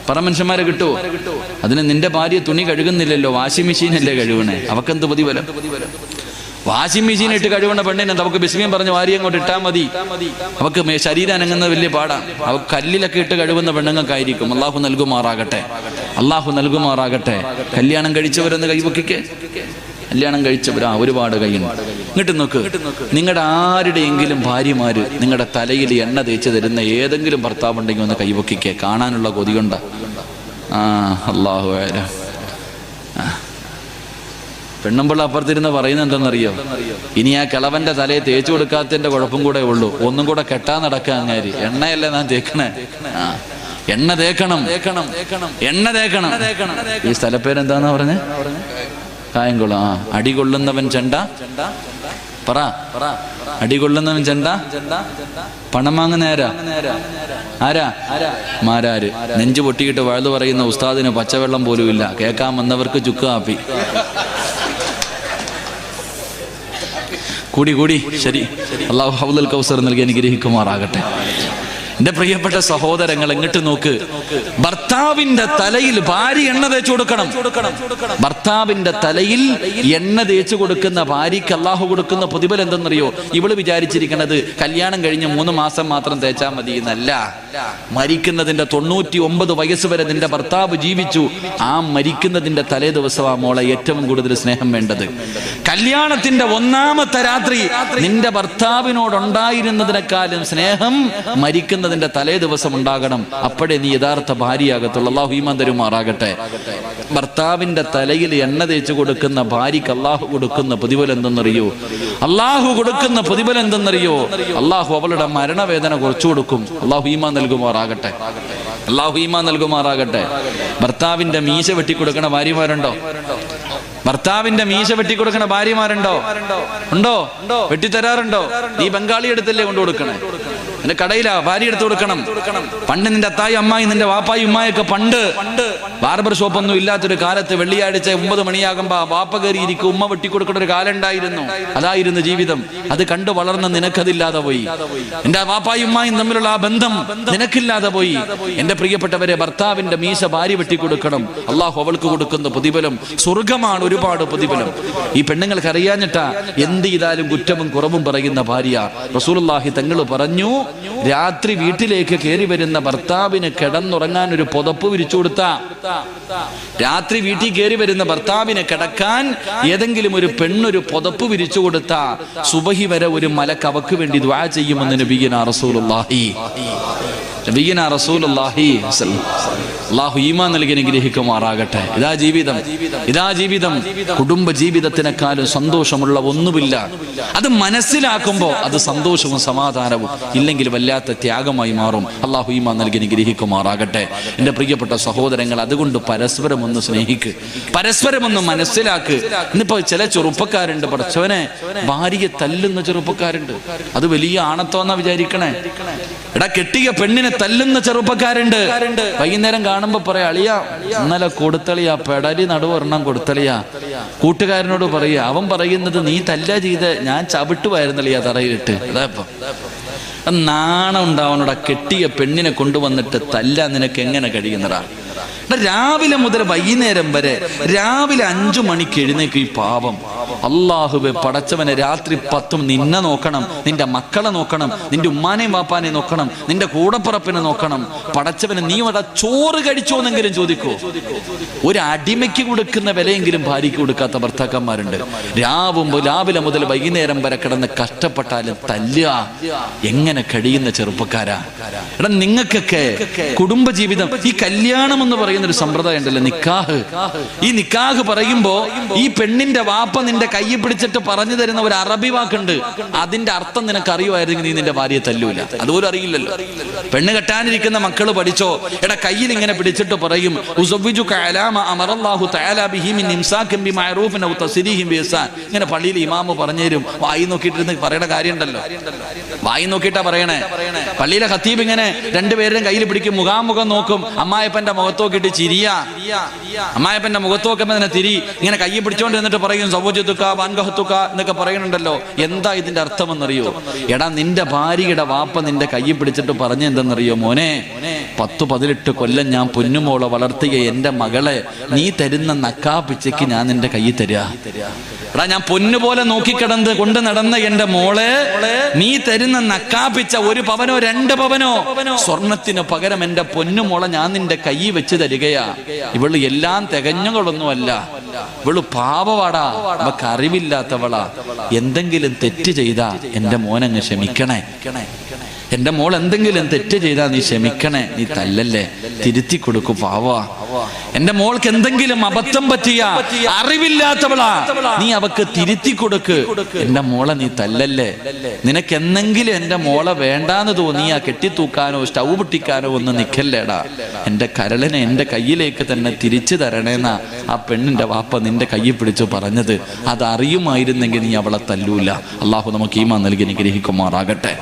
Speaker 2: പറ മനുഷ്യന്മാരെ കിട്ടുവോ? അതിന് നിന്റെ ഭാര്യ തുണി കഴുകുന്നില്ലല്ലോ, വാഷിംഗ് മെഷീനല്ലേ കഴുകണേ, അവക്കെന്ത് പ്രതിഫലം?
Speaker 1: വാഷിംഗ് മെഷീൻ ഇട്ട് കഴിവുന്ന പെണ്ണിനെ നമുക്ക് ബിസ്മിയും പറഞ്ഞ് വാരി അങ്ങോട്ട് ഇട്ടാൽ മതി. അവക്ക് ശരീരം അനങ്ങുന്നത് വലിയ പാടാണ്. അവക്ക് കല്ലിലൊക്കെ ഇട്ട് കഴിവുന്ന പെണ്ണുങ്ങൾക്കായിരിക്കും. അള്ളാഹു നൽകുമാറാകട്ടെ, അള്ളാഹു നൽകുമാറാകട്ടെ. കല്യാണം കഴിച്ചവരെന്ന് കൈവക്കിക്ക്, കല്യാണം കഴിച്ചവരാ ഒരുപാട് കൈയുണ്ട്. ഇങ്ങോട്ട് നോക്ക്, നിങ്ങളുടെ ആരുടെയെങ്കിലും ഭാര്യമാര് നിങ്ങളുടെ തലയിൽ എണ്ണ തേച്ച് തരുന്ന ഏതെങ്കിലും ഭർത്താവുണ്ടെങ്കിൽ ഒന്ന് കൈവക്കിക്ക്, കാണാനുള്ള കൊതിയുണ്ട. അള്ളാഹു ആയാലും പെണ്ണുമ്പിള്ള അപ്പുറത്തിരുന്ന് പറയുന്നത് എന്തെന്നറിയോ? ഇനി ആ കിളവന്റെ തലയെ തേച്ചു കൊടുക്കാത്തതിന്റെ കുഴപ്പം കൂടെ ഉള്ളൂ. ഒന്നും കൂടെ കെട്ടാൻ നടക്കുക അങ്ങാരി. എണ്ണയല്ലേ ഞാൻ തേക്കണേ? എണ്ണ തേക്കണം, എണ്ണ തേക്കണം. ഈ സ്ഥലപ്പേരെന്താന്നാ പറഞ്ഞേ? കായംകുളം. അടികൊള്ളുന്നവൻ ചെണ്ട പറ, അടികൊള്ളുന്നവൻ ചെണ്ട, പണം വാങ്ങുന്ന ആരാ? മാരാര്. നെഞ്ചു പൊട്ടിയിട്ട് വഴുതു പറയുന്ന ഉസ്താദിന് പച്ചവെള്ളം പോലും ഇല്ല, കേൾക്കാൻ വന്നവർക്ക് ചുക്ക് കാപ്പി. കൂടി ശരി. അള്ളാഹു ഹൗദുൽ കൗസർ നൽകി അനുഗ്രഹിക്കുമാറാകട്ടെ. എന്റെ പ്രിയപ്പെട്ട സഹോദരങ്ങൾ, എങ്ങോട്ട് നോക്ക്. ഭർത്താവിന്റെ തലയിൽ ഭാര്യ എണ്ണ തേച്ചു കൊടുക്കണം. ഭർത്താവിന്റെ തലയിൽ എണ്ണ തേച്ചു കൊടുക്കുന്ന ഭാര്യയ്ക്ക് അള്ളാഹു കൊടുക്കുന്ന പ്രതിഫലം എന്തെന്നറിയോ? ഇവള് വിചാരിച്ചിരിക്കുന്നത് കല്യാണം കഴിഞ്ഞ് 3 മാസം മാത്രം തേച്ചാൽ മതി എന്നല്ല. മരിക്കുന്നതിന്റെ 99 വയസ്സ് വരെ നിന്റെ ഭർത്താവ് ജീവിച്ചു. ആ മരിക്കുന്നതിന്റെ തലേ ദിവസമാ മോളെ ഏറ്റവും കൂടുതൽ സ്നേഹം വേണ്ടത്. കല്യാണത്തിന്റെ 1ാമത്തെ രാത്രി നിന്റെ ഭർത്താവിനോടുണ്ടായിരുന്നതിനേക്കാളും സ്നേഹം മരിക്കുന്നതിന്റെ തലേ ദിവസം ഉണ്ടാകണം. അപ്പോഴേ നീ യഥാർത്ഥ ഭാര്യയാകത്തുള്ളൂ. അള്ളാഹു ഈമാൻ തരുമാറാകട്ടെ. ഭർത്താവിന്റെ തലയിൽ എണ്ണ തേച്ചു കൊടുക്കുന്ന ഭാര്യക്ക് അള്ളാഹു കൊടുക്കുന്ന പ്രതിഫലം എന്തെന്നറിയോ? അള്ളാഹു കൊടുക്കുന്ന പ്രതിഫലം എന്തെന്നറിയോ? അള്ളാഹു അവളുടെ മരണവേദന കുറച്ചു കൊടുക്കും. അള്ളാഹു ഈമാൻ നൽകുമാറാകട്ടെ, അള്ളാഹു ഈമാൻ നൽകുമാറാകട്ടെ. ഭർത്താവിന്റെ മീശ വെട്ടിക്കൊടുക്കണ ഭാര്യമാരുണ്ടോ? ഭർത്താവിന്റെ മീശ വെട്ടിക്കൊടുക്കണ ഭാര്യമാരുണ്ടോ? ഉണ്ടോ? വെട്ടിത്തരാറുണ്ടോ? നീ ബംഗാളി എടുത്തല്ലേ കൊണ്ടു കൊടുക്കണേ? നിന്റെ കടയിലാ ഭാര്യ എടുത്തു കൊടുക്കണം. പണ്ട് നിന്റെ അത്തായി അമ്മായി, നിന്റെ വാപ്പായി ഉമ്മായൊക്കെ പണ്ട് ബാർബർ ഷോപ്പൊന്നും ഇല്ലാത്തൊരു കാലത്ത് വെള്ളിയാഴ്ച 9 മണിയാകുമ്പോ വാപ്പ കയറിയിരിക്കും, ഉമ്മ വെട്ടിക്കൊടുക്കുന്ന ഒരു കാലം ഉണ്ടായിരുന്നു. അതായിരുന്നു ജീവിതം. അത് കണ്ടു വളർന്ന നിനക്കതില്ലാതെ പോയി. എന്റെ വാപ്പായി ഉമ്മായും തമ്മിലുള്ള ആ ബന്ധം നിനക്കില്ലാതെ പോയി. എന്റെ പ്രിയപ്പെട്ടവരെ, ഭർത്താവിന്റെ മീശ ഭാര്യ വെട്ടിക്കൊടുക്കണം. അള്ളാഹു അവൾക്ക് കൊടുക്കുന്ന പ്രതിഫലം സ്വർഗമാണ്, ഒരുപാട് പ്രതിഫലം. ഈ പെണ്ണുങ്ങൾക്ക് അറിയാഞ്ഞിട്ടാ എന്ത് ചെയ്താലും കുറ്റവും കുറവും പറയുന്ന ഭാര്യ. റസൂലുള്ളാഹി തങ്ങൾ പറഞ്ഞു, രാത്രി വീട്ടിലേക്ക് കയറി വരുന്ന ഭർത്താവിന് കിടന്നുറങ്ങാൻ ഒരു പുതപ്പ് വിരിച്ചു കൊടുത്താ, രാത്രി വീട്ടിൽ കയറി വരുന്ന ഭർത്താവിനെ കിടക്കാൻ ഏതെങ്കിലും ഒരു പെണ്ണൊരു പുതപ്പ് വിരിച്ചു കൊടുത്താ സുബഹി വരെ ഒരു മലക്ക് അവക്ക് വേണ്ടി ദുആ ചെയ്യുമെന്ന് നബിയുനാ റസൂലുള്ളാഹി. അല്ലാഹു ഈമാൻ നൽകി അനുഗ്രഹിക്കുമാറാകട്ടെ. ഇതാ ജീവിതം, ഇതാ ജീവിതം. കുടുംബ ജീവിതത്തിനേക്കാളും സന്തോഷമുള്ള ഒന്നുമില്ല. അത് മനസ്സിലാക്കുമ്പോൾ അത് സന്തോഷവും സമാധാനവും, ഇല്ലെങ്കിൽ വല്ലാത്ത ത്യാഗമായി മാറും. അല്ലാഹു ഈമാൻ നൽകി അനുഗ്രഹിക്കുമാറാകട്ടെ. എൻ്റെ പ്രിയപ്പെട്ട സഹോദരങ്ങൾ, അതുകൊണ്ട് പരസ്പരം ഒന്ന് സ്നേഹിക്ക്, പരസ്പരം ഒന്ന് മനസ്സിലാക്ക്. ഇന്നിപ്പോ ചില ചെറുപ്പക്കാരുണ്ട്, പഠിച്ചവനെ ഭാര്യയെ തല്ലുന്ന ചെറുപ്പക്കാരുണ്ട്. അത് വലിയ ആണത്തോന്നാ വിചാരിക്കണേ. എടാ, കെട്ടിയ പെണ്ണിനെ തല്ലുന്ന ചെറുപ്പക്കാരുണ്ട്. വൈകുന്നേരം കാണുമ്പോ പറയാ, അളിയാ ഇന്നലെ കൊടുത്തളിയാ, പെടലി നടുവൊരെണ്ണം കൊടുത്തളിയാ. കൂട്ടുകാരനോട് പറയുക, അവൻ പറയുന്നത് നീ തല്ല ചെയ്ത് ഞാൻ ചവിട്ടുമായിരുന്നളിയാ തറയിലിട്ട്. അതാ നാണം ഉണ്ടാവണോടാ. കെട്ടിയ പെണ്ണിനെ കൊണ്ടുവന്നിട്ട് തല്ല നിനക്ക് എങ്ങനെ കഴിയുന്നടാ? രാവിലെ മുതൽ വൈകുന്നേരം വരെ രാവിലെ 5 മണിക്ക് എഴുന്നേക്ക് ഈ പാപം. അല്ലാഹുവേ പടച്ചവനെ, രാത്രി 10 നിന്നെ നോക്കണം, നിന്റെ മക്കളെ നോക്കണം, നിന്റെ ഉമ്മാനെയും വാപ്പാനെയും നോക്കണം, നിന്റെ കൂടപ്പുറപ്പിനെ നോക്കണം. പടച്ചവനെ, നീ ഇവിടെ ചോറ് കഴിച്ചോന്നെങ്കിലും ചോദിക്കൂ. ഒരു അടിമയ്ക്ക് കൊടുക്കുന്ന വിലയെങ്കിലും ഭാര്യയ്ക്ക് കൊടുക്കാത്ത ഭർത്താക്കന്മാരുണ്ട്. രാവിലെ മുതൽ വൈകുന്നേരം വരെ കിടന്ന് കഷ്ടപ്പെട്ടാലും തല്ലുക എങ്ങനെ കഴിയുന്ന ചെറുപ്പക്കാരാ. എടാ, നിങ്ങൾക്കൊക്കെ കുടുംബജീവിതം, ഈ കല്യാണം എന്ന് പറയുന്ന ഒരു സമ്പ്രദായം ഉണ്ടല്ലോ, നിക്കാഹ്. ഈ നിക്കാഹ് പറയുമ്പോ ഈ പെണ്ണിന്റെ വാപ്പ നിന്റെ കൈ പിടിച്ചിട്ട് പറഞ്ഞു തരുന്ന ഒരു അറബി വാക്കുണ്ട്. അതിന്റെ അർത്ഥം നിനക്ക് അറിയുമായിരുന്നെങ്കിൽ നീ നിന്റെ ഭാര്യയെ തല്ലൂല. അതുപോലും അറിയില്ലല്ലോ. പെണ്ണ് കെട്ടാനിരിക്കുന്ന മക്കള് പഠിച്ചോ. എടാ, കയ്യിൽ ഇങ്ങനെ പിടിച്ചിട്ട് പറയും, ഇങ്ങനെ പള്ളിയിൽ ഇമാമ് പറഞ്ഞുതരും. വായി നോക്കിയിട്ടിരുന്ന് പറയണ കാര്യമുണ്ടല്ലോ, വായി നോക്കിയിട്ടാ പറയണേ. പള്ളിയിലെ ഖത്തീബ് ഇങ്ങനെ രണ്ടുപേരുടെയും കയ്യിൽ പിടിക്കും, മുഖാമുഖം നോക്കും. അമ്മായപ്പന്റെ മുഖത്ത് നോക്കിയിട്ട് ചിരിയാ. അമ്മായപ്പന്റെ മുഖത്ത് നോക്കുമ്പോ തന്നെ തിരി ഇങ്ങനെ കയ്യിൽ പിടിച്ചോണ്ട് എന്നിട്ട് പറയും, സൗജ് എന്നൊക്കെ പറയുന്നുണ്ടല്ലോ. എന്താ ഇതിന്റെ അർത്ഥമെന്നറിയോ? എടാ, നിന്റെ ഭാര്യയുടെ വാപ്പ നിന്റെ കൈ പിടിച്ചിട്ട് പറഞ്ഞ എന്തെന്നറിയോ? മോനെ, 10-18 കൊല്ലം ഞാൻ പൊന്നുമോളെ വളർത്തിയ എന്റെ മകളെ നീ തരുന്ന നക്കാപ്പിച്ചയ്ക്ക് ഞാൻ നിന്റെ കൈ തരിക. എടാ, ഞാൻ പൊന്നുപോലെ നോക്കിക്കിടന്ന് കൊണ്ട് നടന്ന എന്റെ മോളെ നീ തരുന്ന നക്കാപ്പിച്ച 1 പവനോ 2 പവനോ സ്വർണത്തിന് പകരം എന്റെ പൊന്നുമോളെ ഞാൻ നിന്റെ കൈ വെച്ച് തരികയാ. ഇവള് എല്ലാം തികഞ്ഞുകളൊന്നുമല്ല, ഇവള് പാവവാടാ, അവക്ക് അറിവില്ലാത്തവളാ. എന്തെങ്കിലും തെറ്റ് ചെയ്താ എന്റെ മോനങ്ങ് ക്ഷമിക്കണേ. എന്റെ മോൾ എന്തെങ്കിലും തെറ്റ് ചെയ്താ നീ ക്ഷമിക്കണേ, നീ തല്ലല്ലേ, തിരുത്തി കൊടുക്കും, പാവാ. എന്റെ മോൾക്ക് എന്തെങ്കിലും അബദ്ധം പറ്റിയ അറിവില്ലാത്തവളാ, നീ അവക്ക് തിരുത്തി കൊടുക്ക്. എന്റെ മോളെ നീ തല്ലല്ലേ. നിനക്ക് എന്തെങ്കിലും എന്റെ മോളെ വേണ്ടാന്ന് തോന്നിയാ കെട്ടിത്തൂക്കാനോ സ്റ്റൗ പൊട്ടിക്കാനോ ഒന്നും നിക്കല്ലേടാ. എന്റെ കരളിനെ എന്റെ കയ്യിലേക്ക് തന്നെ തിരിച്ചു തരണേന്നാ ആ പെണ്ണിന്റെ വാപ്പ നിന്റെ കയ്യിൽ പിടിച്ചു പറഞ്ഞത്. അതറിയുമായിരുന്നെങ്കിൽ നീ അവളെ തല്ലൂല. അള്ളാഹു നമുക്ക് ഈമാൻ നൽകി അനുഗ്രഹിക്കുമാറാകട്ടെ.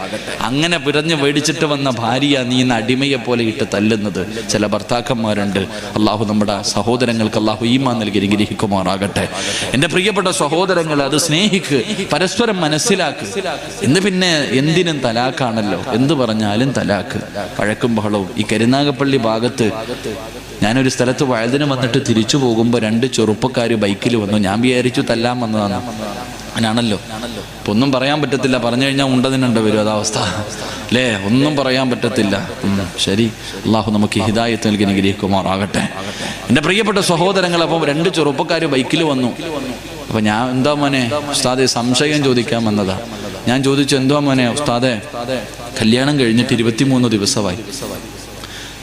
Speaker 1: അങ്ങനെ വിറഞ്ഞ് മേടിച്ചിട്ട് വന്ന ഭാര്യ നീ ഇന്ന് അടിമയെ പോലെ ഇട്ട് തല്ലുന്നത് ചില ഭർത്താക്കന്മാരുണ്ട്. അള്ളാഹു നമ്മുടെ സഹോദരങ്ങൾക്ക് അള്ളാഹു ഈമാൻ നൽകി അനുഗ്രഹിക്കുമാറാകട്ടെ. എന്റെ പ്രിയപ്പെട്ട സഹോദരങ്ങൾ, അത് സ്നേഹിക്ക്, പരസ്പരം മനസ്സിലാക്ക്. ഇന്ന് പിന്നെ എന്തിനും തലാക്കാണല്ലോ, എന്ത് പറഞ്ഞാലും തലാക്ക്, പഴക്കും ബഹളവും. ഈ കരുനാഗപ്പള്ളി ഭാഗത്ത് ഞാനൊരു സ്ഥലത്ത് വഴുതിന് വന്നിട്ട് തിരിച്ചു പോകുമ്പോൾ 2 ചെറുപ്പക്കാര് ബൈക്കിൽ വന്നു. ഞാൻ വിചാരിച്ചു തല്ലാൻ വന്നതാണ്. അങ്ങനാണല്ലോ, ഇപ്പൊ ഒന്നും പറയാൻ പറ്റത്തില്ല. പറഞ്ഞു കഴിഞ്ഞാൽ ഉണ്ടതിനുണ്ട് വരും, അതാവസ്ഥ അല്ലേ? ഒന്നും പറയാൻ പറ്റത്തില്ല. ശരി, അള്ളാഹു നമുക്ക് ഹിദായത്ത് നൽകി അനുഗ്രഹിക്കുമാറാകട്ടെ. എന്റെ പ്രിയപ്പെട്ട സഹോദരങ്ങൾ, അപ്പം 2 ചെറുപ്പക്കാര് ബൈക്കിൽ വന്നു. അപ്പൊ ഞാൻ, എന്താ മോനെ ഉസ്താദെ, സംശയം ചോദിക്കാൻ വന്നതാ. ഞാൻ ചോദിച്ചു, എന്തുവാ മോനെ ഉസ്താദെ, കല്യാണം കഴിഞ്ഞിട്ട് 23 ദിവസമായി.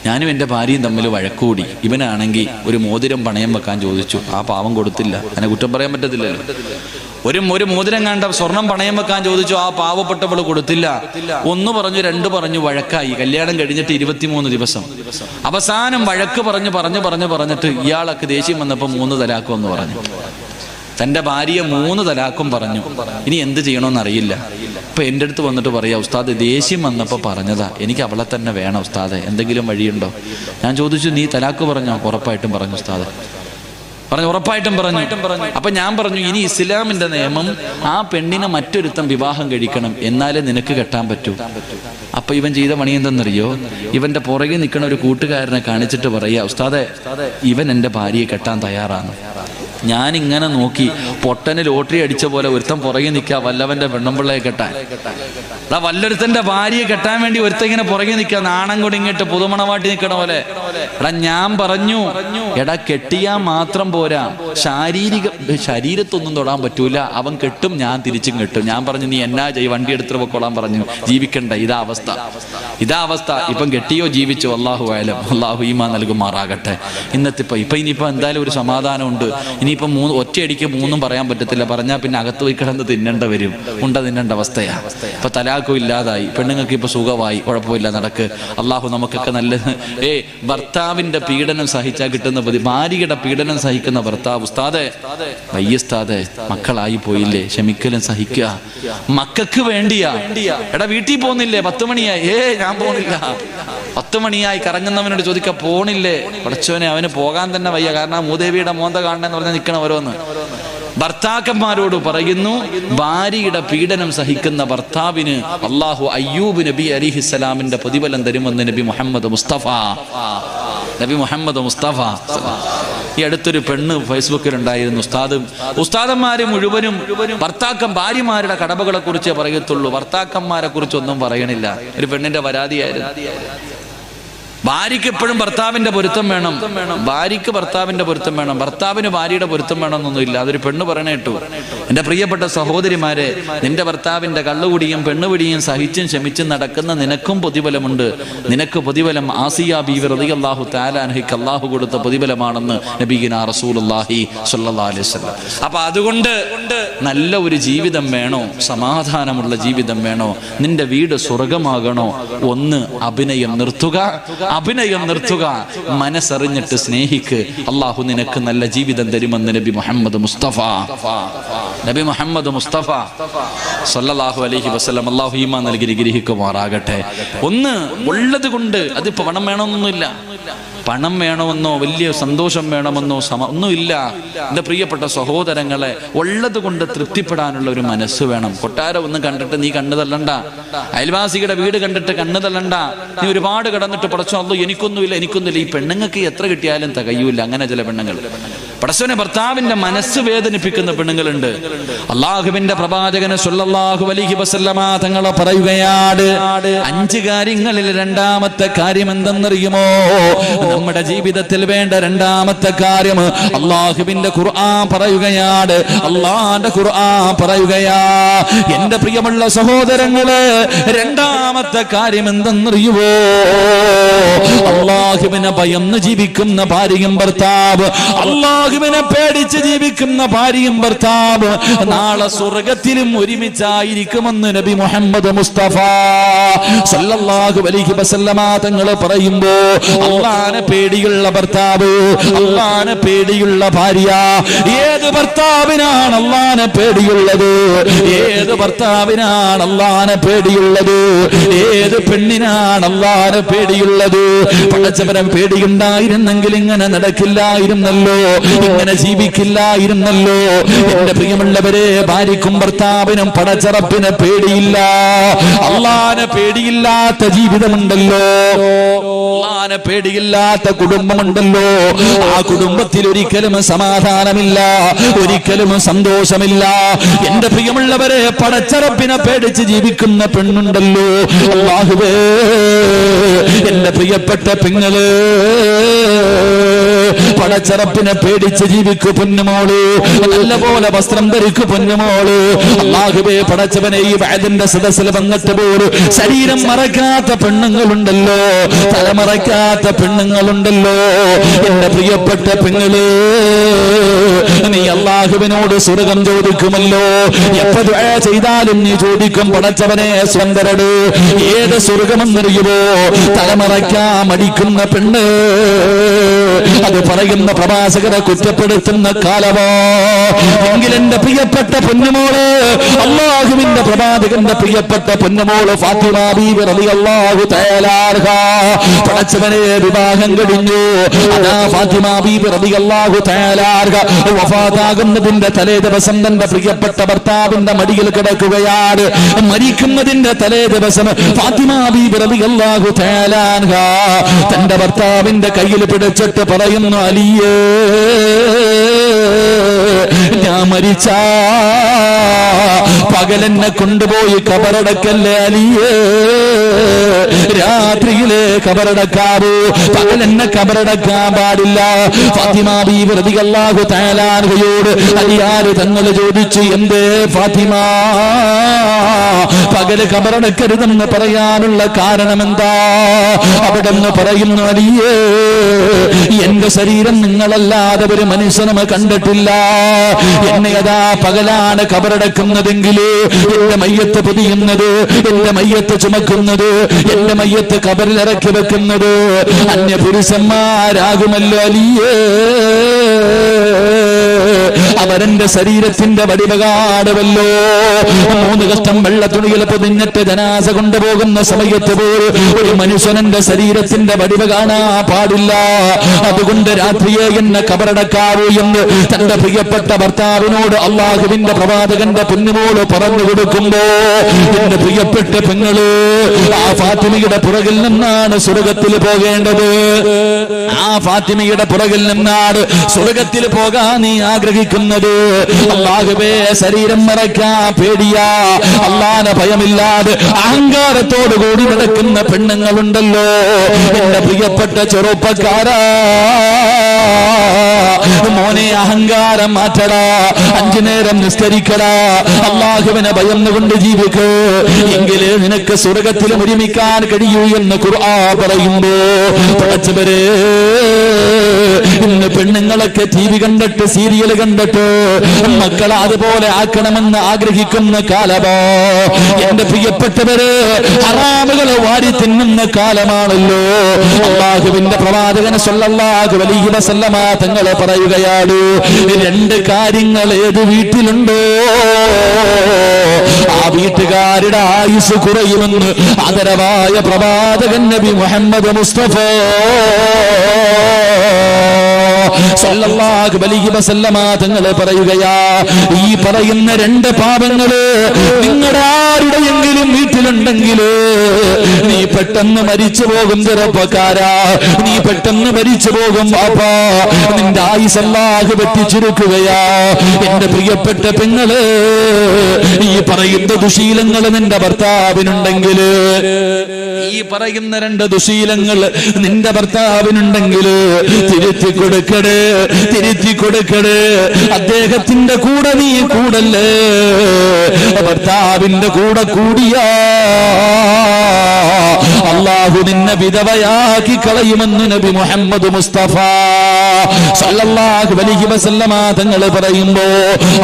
Speaker 1: ഞാനും എൻ്റെ ഭാര്യയും തമ്മിൽ വഴക്കൂടി. ഇവനാണെങ്കിൽ ഒരു മോതിരം പണയം വെക്കാൻ ചോദിച്ചു. ആ പാവം കൊടുത്തില്ല. അതിനെ കുറ്റം പറയാൻ പറ്റത്തില്ലല്ലോ. ഒരു മോതിരം കണ്ട സ്വർണം പണയം വെക്കാൻ ചോദിച്ചു. ആ പാവപ്പെട്ടവള് കൊടുത്തില്ല. 1 പറഞ്ഞു 2 പറഞ്ഞു, വഴക്കായി. കല്യാണം കഴിഞ്ഞിട്ട് 23 ദിവസം. അവസാനം വഴക്ക് പറഞ്ഞിട്ട് ഇയാളൊക്കെ ദേഷ്യം വന്നപ്പോൾ 3 തലാക്കും എന്ന് പറഞ്ഞു. തൻ്റെ ഭാര്യയെ 3 തലാക്കും പറഞ്ഞു. ഇനി എന്ത് ചെയ്യണമെന്നറിയില്ല. ഇപ്പൊ എൻ്റെ അടുത്ത് വന്നിട്ട് പറയാ, ഉസ്താദ് ദേഷ്യം വന്നപ്പോൾ പറഞ്ഞതാ, എനിക്ക് അവളെ തന്നെ വേണം ഉസ്താദെ, എന്തെങ്കിലും വഴിയുണ്ടോ? ഞാൻ ചോദിച്ചു, നീ തലാക്ക് പറഞ്ഞോ? ഉറപ്പായിട്ടും പറഞ്ഞു ഉസ്താദെ. ഉറപ്പായിട്ടും പറഞ്ഞു. അപ്പൊ ഞാൻ പറഞ്ഞു, ഇനി ഇസ്ലാമിന്റെ നിയമം ആ പെണ്ണിനെ മറ്റൊരുത്തം വിവാഹം കഴിക്കണം, എന്നാലേ നിനക്ക് കെട്ടാൻ പറ്റൂ. അപ്പൊ ഇവൻ ചെയ്ത പണി എന്തെന്നറിയോ? ഇവന്റെ പുറകെ നിൽക്കുന്ന ഒരു കൂട്ടുകാരനെ കാണിച്ചിട്ട് പറയാ, ഉസ്താദെ, ഇവൻ എൻ്റെ ഭാര്യയെ കെട്ടാൻ തയ്യാറാണ്. ഞാനിങ്ങനെ നോക്കി, പൊട്ടന് ലോട്ടറി അടിച്ച പോലെ ഒരുത്തൻ പുറകെ നിൽക്കുക വല്ലവന്റെ പെണ്ണുമ്പിള്ളയെ കെട്ടാൻ. വല്ലൊരുത്തന്റെ ഭാര്യയെ കെട്ടാൻ വേണ്ടി ഒരുത്തൻ ഇങ്ങനെ പുറകെ നിൽക്കുക, നാണം കൊടിങ്ങിട്ട് പുതുമണവാട്ടി നിൽക്കണ പോലെ. ഞാൻ പറഞ്ഞു, എടാ, കെട്ടിയാ മാത്രം പോരാ, ശരീരത്തൊന്നും തൊടാൻ പറ്റൂല. അവൻ കെട്ടും, ഞാൻ തിരിച്ചും കെട്ടും. ഞാൻ പറഞ്ഞു, നീ എന്നാ വണ്ടി എടുത്തിട്ട് പൊക്കോളാൻ പറഞ്ഞു. ജീവിക്കണ്ട, ഇതാ അവസ്ഥ. ഇപ്പം കെട്ടിയോ ജീവിച്ചോ, അള്ളാഹു ആയാലും. അള്ളാഹു ഈമാൻ നൽകുമാറാകട്ടെ. ഇപ്പൊ ഇനിയിപ്പോ എന്തായാലും ഒരു സമാധാനമുണ്ട്. ഇനിയിപ്പം 3 ഒറ്റയടിക്ക് 3 പറയാൻ പറ്റത്തില്ല. പറഞ്ഞാൽ പിന്നെ അകത്ത് പോയി കിടന്ന് തിന്നേണ്ട വരും. തിന്നേണ്ട അവസ്ഥയാ. ഇപ്പൊ തലാഖും ഇല്ലാതായി, പെണ്ണുങ്ങൾക്ക് ഇപ്പൊ സുഖമായി, കുഴപ്പമില്ല, നടക്ക്. അള്ളാഹു നമുക്കൊക്കെ നല്ലത്. ഭർത്താവിന്റെ പീഡനം സഹിച്ചാൽ കിട്ടുന്ന ഭാര്യയുടെ പീഡനം സഹിക്കുന്ന ഭർത്താവ്, ഉസ്താദെ വയ്യസ്താദെ, മക്കളായി പോയില്ലേ, ക്ഷമിക്കലും സഹിക്കുക. മക്കൾക്ക് വേണ്ടിയാ. എടാ, വീട്ടിൽ പോകുന്നില്ലേ? 10 മണിയായി. ഞാൻ പോണില്ല. 10 മണിയായി. കറങ്ങുന്നവനോട് ചോദിക്ക, പോണില്ലേ? പടച്ചോനെ, അവന് പോകാൻ തന്നെ വയ്യ. കാരണം മൂദേവിയുടെ മോന്ത കാണണമെന്ന് പറഞ്ഞാൽ നിൽക്കണം ഓരോന്ന്. ഭർത്താക്കന്മാരോട് പറയുന്നു, ഭാര്യയുടെ പീഡനം സഹിക്കുന്ന ഭർത്താവിന് അള്ളാഹു അയ്യൂബ് നബി അലിഹിസ്സലാമിന്റെ പ്രതിഫലം തരുമെന്ന് നബി മുഹമ്മദ് മുസ്തഫ. ഈ അടുത്തൊരു പെണ്ണ് ഫേസ്ബുക്കിലുണ്ടായിരുന്നു. ഉസ്താദന്മാര് മുഴുവനും ഭാര്യമാരുടെ കടമകളെ കുറിച്ചേ പറയത്തുള്ളൂ, ഭർത്താക്കന്മാരെ കുറിച്ചൊന്നും പറയണില്ല. ഒരു പെണ്ണിന്റെ പരാതിയായിരുന്നു. ഭാര്യയ്ക്ക് എപ്പോഴും ഭർത്താവിന്റെ പൊരുത്തം വേണം, ഭർത്താവിന് ഭാര്യയുടെ പൊരുത്തം വേണമെന്നൊന്നുമില്ല. അതൊരു പെണ്ണ് പറയണേട്ടു. എന്റെ പ്രിയപ്പെട്ട സഹോദരിമാരെ, നിന്റെ ഭർത്താവിന്റെ കള്ളുകുടിയും പെണ്ണുപിടിയും സഹിച്ചും ക്ഷമിച്ചും നടക്കുന്ന നിനക്കും പ്രതിഫലമുണ്ട്. നിനക്ക് പ്രതിഫലം ആസിയ ബീവി റളിയല്ലാഹു തആല അൻഹയ്ക്ക് അല്ലാഹു കൊടുത്ത പ്രതിഫലമാണെന്ന് നബിയിനാ റസൂലുള്ളാഹി സ്വല്ലല്ലാഹു അലൈഹി വസല്ലം. അപ്പൊ അതുകൊണ്ട് നല്ല ഒരു ജീവിതം വേണോ, സമാധാനമുള്ള ജീവിതം വേണോ, നിന്റെ വീട് സ്വർഗമാകണോ, ഒന്ന് അഭിനയം നിർത്തുക, മനസ്സറിഞ്ഞിട്ട് സ്നേഹിക്ക്. അള്ളാഹു നിനക്ക് നല്ല ജീവിതം തരുമെന്ന് നബി മുഹമ്മദ് മുസ്തഫ സല്ലല്ലാഹു അലൈഹി വസല്ലം. അള്ളാഹു ഈമാൻ നൽകി അനുഗ്രഹിക്കുമാറാകട്ടെ. ഒന്ന് ഉള്ളത് കൊണ്ട്, അതിപ്പോ പണം വേണമെന്നൊന്നുമില്ല. പണം വേണമെന്നോ വലിയ സന്തോഷം വേണമെന്നോ ഒന്നുമില്ല. എൻ്റെ പ്രിയപ്പെട്ട സഹോദരങ്ങളെ, ഉള്ളത് കൊണ്ട് തൃപ്തിപ്പെടാനുള്ള ഒരു മനസ്സ് വേണം. കൊട്ടാരം ഒന്ന് കണ്ടിട്ട് നീ കണ്ണു തള്ളണ്ട, അയൽവാസിയുടെ വീട് കണ്ടിട്ട് കണ്ണു തള്ളണ്ട. നീ ഒരുപാട് കിടന്നിട്ട് പടച്ചോ അല്ലോ എനിക്കൊന്നുമില്ല. ഈ പെണ്ണുങ്ങൾക്ക് എത്ര കിട്ടിയാലും തികയൂല. അങ്ങനെ ചില പെണ്ണുങ്ങൾ പടച്ചോനെ ഭർത്താവിന്റെ മനസ്സ് വേദനിപ്പിക്കുന്ന പെണ്ണുങ്ങളുണ്ട്. അള്ളാഹുവിന്റെ പ്രവാചകന് സ്വല്ലല്ലാഹു അലൈഹി വസല്ലമ തങ്ങൾ പറയുകയാണ്, 5 കാര്യങ്ങളിൽ രണ്ടാമത്തെ കാര്യം എന്തെന്നറിയുമോ? നമ്മുടെ ജീവിതത്തിൽ വേണ്ട രണ്ടാമത്തെ കാര്യം അള്ളാഹുവിന്റെ ഖുർആൻ പറയുകയാണ്. അള്ളാന്റെ ഖുർആൻ പറയുകയാ, എന്റെ പ്രിയമുള്ള സഹോദരങ്ങളെ, രണ്ടാമത്തെ കാര്യം എന്തെന്നറിയുമോ? അള്ളാഹുവിനെ ഭയന്ന് ജീവിക്കുന്ന ഭാര്യയും ഭർത്താവ്, അള്ളാഹുവിനെ പേടിച്ച് ജീവിക്കുന്ന ഭാര്യയും ഭർത്താവ് നാളെ സ്വർഗത്തിലും ഒരുമിച്ചായിരിക്കുമെന്ന് നബി മുഹമ്മദ് മുസ്തഫ സല്ലല്ലാഹു അലൈഹി വസല്ലമ തങ്ങൾ പറയുമ്പോ, അള്ളാഹനെ പേടിയുള്ള ഭർത്താവ്, അള്ളാഹനെ പേടിയുള്ള ഭാര്യ. ഏത് ഭർത്താവിനാണ് അള്ളാഹനെ പേടിയുള്ളത്? ഏത് ഭർത്താവിനാണ് അള്ളാഹനെ പേടിയുള്ളത്? ഏത് പെണ്ണിനാണ് അള്ളാഹനെ പേടിയുള്ളത്? പടച്ചവനെ പേടിയുണ്ടായിരുന്നെങ്കിൽ ഇങ്ങനെ നടക്കില്ലായിരുന്നല്ലോ, ഇങ്ങനെ ജീവിക്കില്ലായിരുന്നല്ലോ. എന്റെ പ്രിയമുള്ളവരെ, ഭാര്യക്കും ഭർത്താവിനും പടച്ചറപ്പിനെ പേടിയില്ല. അള്ളാഹനെ പേടിയില്ലാത്ത ജീവിതമുണ്ടല്ലോ, അള്ളാഹനെ പേടിയില്ലാത്ത കുടുംബമുണ്ടല്ലോ. ആ കുടുംബത്തിൽ ഒരിക്കലും സമാധാനമില്ല, ഒരിക്കലും സന്തോഷമില്ല. എന്റെ പ്രിയമുള്ളവരെ, പടച്ചറപ്പിനെ പേടിച്ച് ജീവിക്കുന്ന പെണ്ണുണ്ടല്ലോ. അല്ലാഹുവേ, എന്റെ പ്രിയപ്പെട്ട പെങ്ങള്, പടച്ചറപ്പിനെ പേടിച്ച് ജീവിക്കു പൊന്നുമോള്, നല്ലപോലെ വസ്ത്രം ധരിക്കു പൊന്നുമോള്. അല്ലാഹുവേ, പടച്ചവനെ, ഈ വഅദിന്റെ സദസ്സിൽ വന്നിട്ട് പോലും ശരീരം മറക്കാത്ത പെണ്ണുങ്ങളുണ്ടല്ലോ, തലമറക്കാത്ത പെണ്ണുങ്ങളുണ്ടല്ലോ. എന്റെ പ്രിയപ്പെട്ട പെങ്ങള്, നീ അല്ലാഹുവിനോട് സ്വർഗം ചോദിക്കുമല്ലോ. എപ്പോ ദുആ ചെയ്താലും നീ ചോദിക്കും, പടച്ചവനെ സ്വന്തരട്. ഏത് സ്വർഗമെന്നറിയുമോ? തലമറക്കാൻ മടിക്കുന്ന പെണ്ണ്, അത് പറയുന്ന പ്രവാചകരെ കുറ്റപ്പെടുത്തുന്ന കാലമോ? എങ്കിൽ എന്റെ പ്രിയപ്പെട്ട പൊന്നുമോള്, അല്ലാഹുവിന്റെ പ്രവാചകന്റെ പ്രിയപ്പെട്ട പൊന്നുമോള് ഫാത്തിമ ബീവി റളിയല്ലാഹു തആല അൻഹ, പടച്ചവനെ വിവാഹം കഴിഞ്ഞു. അതാ ഫാത്തിമ ബീവി റളിയല്ലാഹു തആല അൻഹ വഫാത്താകുന്നതിന്റെ തലേ ദിവസം തന്റെ പ്രിയപ്പെട്ട ഭർത്താവിന്റെ മടിയിൽ കിടക്കുകയാണ്. മരിക്കുന്നതിന്റെ തലേ ദിവസം ഫാത്തിമ ബീവി റളിയല്ലാഹു തആല അൻഹ തന്റെ ഭർത്താവിന്റെ കയ്യിൽ പിടിച്ചിട്ട് പറയുന്നു, അലിയേ, ഞാൻ മരിച്ച പകലെന്നെ കൊണ്ടുപോയി കബറടക്കല്ലേ അലിയേ, രാത്രിയിലെ കബറടക്കാവൂ, പകലെന്നെ കബറടക്കാൻ പാടില്ല. ഫാത്തിമ ബീവി റളിയല്ലാഹു തആല അൻഹയോട് അലിയാര് തങ്ങൾ ചോദിച്ചു, എന്തേ ഫാത്തിമ പകല് കബറടക്കരുതെന്ന് പറയാനുള്ള കാരണം എന്താ? അവിടെ നിന്ന് പറയുന്നു, അലിയേ, എന്റെ ശരീരം നിങ്ങളല്ലാതെ ഒരു മനുഷ്യനും കണ്ടിട്ടില്ല. എന്നെ അതാ പകലാണ് കബറടക്കുന്നതെങ്കിൽ എന്റെ മയ്യത്ത് പൊതിയുന്നത്, എന്റെ മയ്യത്ത് ചുമക്കുന്നത്, എന്റെ മയ്യത്ത് കബറിൽ ഇറക്കി വെക്കുന്നത് അന്യപുരുഷന്മാരാകുമല്ലോ അലിയേ. അവരെന്റെ ശരീരത്തിന്റെ വടിവകാടുമല്ലോ. 3 കഷ്ടം വെള്ള തുണിയിൽ പൊതിഞ്ഞിട്ട് ജനാസ കൊണ്ടുപോകുന്ന സമയത്ത് പോലും ഒരു മനുഷ്യനെന്റെ ശരീരത്തിന്റെ വടിവ കാണാൻ പാടില്ല. അതുകൊണ്ട് രാത്രിയെ എന്നെ കബറടക്കാവൂ എന്ന് തന്റെ പ്രിയപ്പെട്ട ഭർത്താവിനോട് അള്ളാഹുവിന്റെ പ്രവാചകന്റെ പൊന്നുമോള് പറഞ്ഞു കൊടുക്കുമ്പോ, എന്റെ പ്രിയപ്പെട്ട പെങ്ങള്, ആ ഫാത്തിമയുടെ പുറകിൽ നിന്നാണ് സ്വർഗത്തിൽ പോകേണ്ടത്. ആ ഫാത്തിമയുടെ പുറകിൽ നിന്നാണ് സ്വർഗത്തിൽ പോകാൻ നീ ആഗ്രഹിക്കുന്നത്. അല്ലാഹുവേ, ശരീരം മറക്കാൻ പേടിയാ, അല്ലാഹുവിനെ ഭയമില്ലാതെ അഹങ്കാരത്തോടു കൂടി നടക്കുന്ന പെണ്ണുങ്ങളുണ്ടല്ലോ. എന്റെ പ്രിയപ്പെട്ട ചെറുപ്പക്കാരാ, മോനെ, അഹങ്കാരം മാറ്റടാ, 5 നേരം നിസ്കരിക്കടാ, അല്ലാഹുവിനെ ഭയന്നുകൊണ്ട് ജീവിക്കൂ, എങ്കിലേ നിനക്ക് സ്വർഗത്തിൽ ഒരുമിക്കാൻ കഴിയൂ എന്ന് ഖുർആൻ പറയുമ്പോ, പടച്ചവരെ,
Speaker 2: ഇന്ന് പെണ്ണുങ്ങളൊക്കെ TV കണ്ടിട്ട് സീരിയൽ കണ്ടിട്ട് മക്കളെ അതുപോലെ ആക്കണമെന്ന് ആഗ്രഹിക്കുന്ന കാലമോ? എന്റെ പ്രിയപ്പെട്ടവര്, ഹറാമുകളെ വാരി തിന്നുന്ന കാലമാണല്ലോ. അല്ലാഹുവിന്റെ പ്രവാചകൻ സ്വല്ലല്ലാഹു അലൈഹി വസല്ലമ തങ്ങളെ പറയുകയാണ്, രണ്ട് കാര്യങ്ങൾ ഏത് വീട്ടിലുണ്ടോ ആ വീട്ടുകാരുടെ ആയുസ് കുറയുമെന്ന് ആദരവായ പ്രവാചകൻ നബി മുഹമ്മദ് മുസ്തഫ സല്ലല്ലാഹു അലൈഹി വസല്ലമ തങ്ങളെ പറയുകയാ, ഈ പറയുന്ന രണ്ട് പാപങ്ങള് നിങ്ങളുടെ ആരുടെയെങ്കിലും വീട്ടിലുണ്ടെങ്കിൽ നീ പെട്ടെന്ന് മരിച്ചു പോകും ചെറുപ്പക്കാരാ, നീ പെട്ടെന്ന് മരിച്ചു പോകും പാപ്പാ, നിന്റെ ആയുസ് അല്ലാഹു വെട്ടിച്ചുരുക്കുകയാ. എന്റെ പ്രിയപ്പെട്ട പെങ്ങള്, ഈ പറയുന്ന ദുശീലങ്ങൾ നിന്റെ ഭർത്താവിനുണ്ടെങ്കിൽ, ഈ പറയുന്ന രണ്ട് ദുശീലങ്ങൾ നിന്റെ ഭർത്താവിനുണ്ടെങ്കിൽ തിരുത്തി കൊടുക്കടേ, തിരുത്തി കൊടുക്കടേ. അദ്ദേഹത്തിന്റെ കൂടെ നീ കൂടല്ലേ, ഭർത്താവിന്റെ കൂടെ കൂടിയാ അല്ലാഹു നിന്നെ വിധവയാക്കി കളയുമെന്ന് നബി മുഹമ്മദ് മുസ്തഫ സല്ലല്ലാഹു അലൈഹി വസല്ലമ തങ്ങൾ പറയുമ്പോ,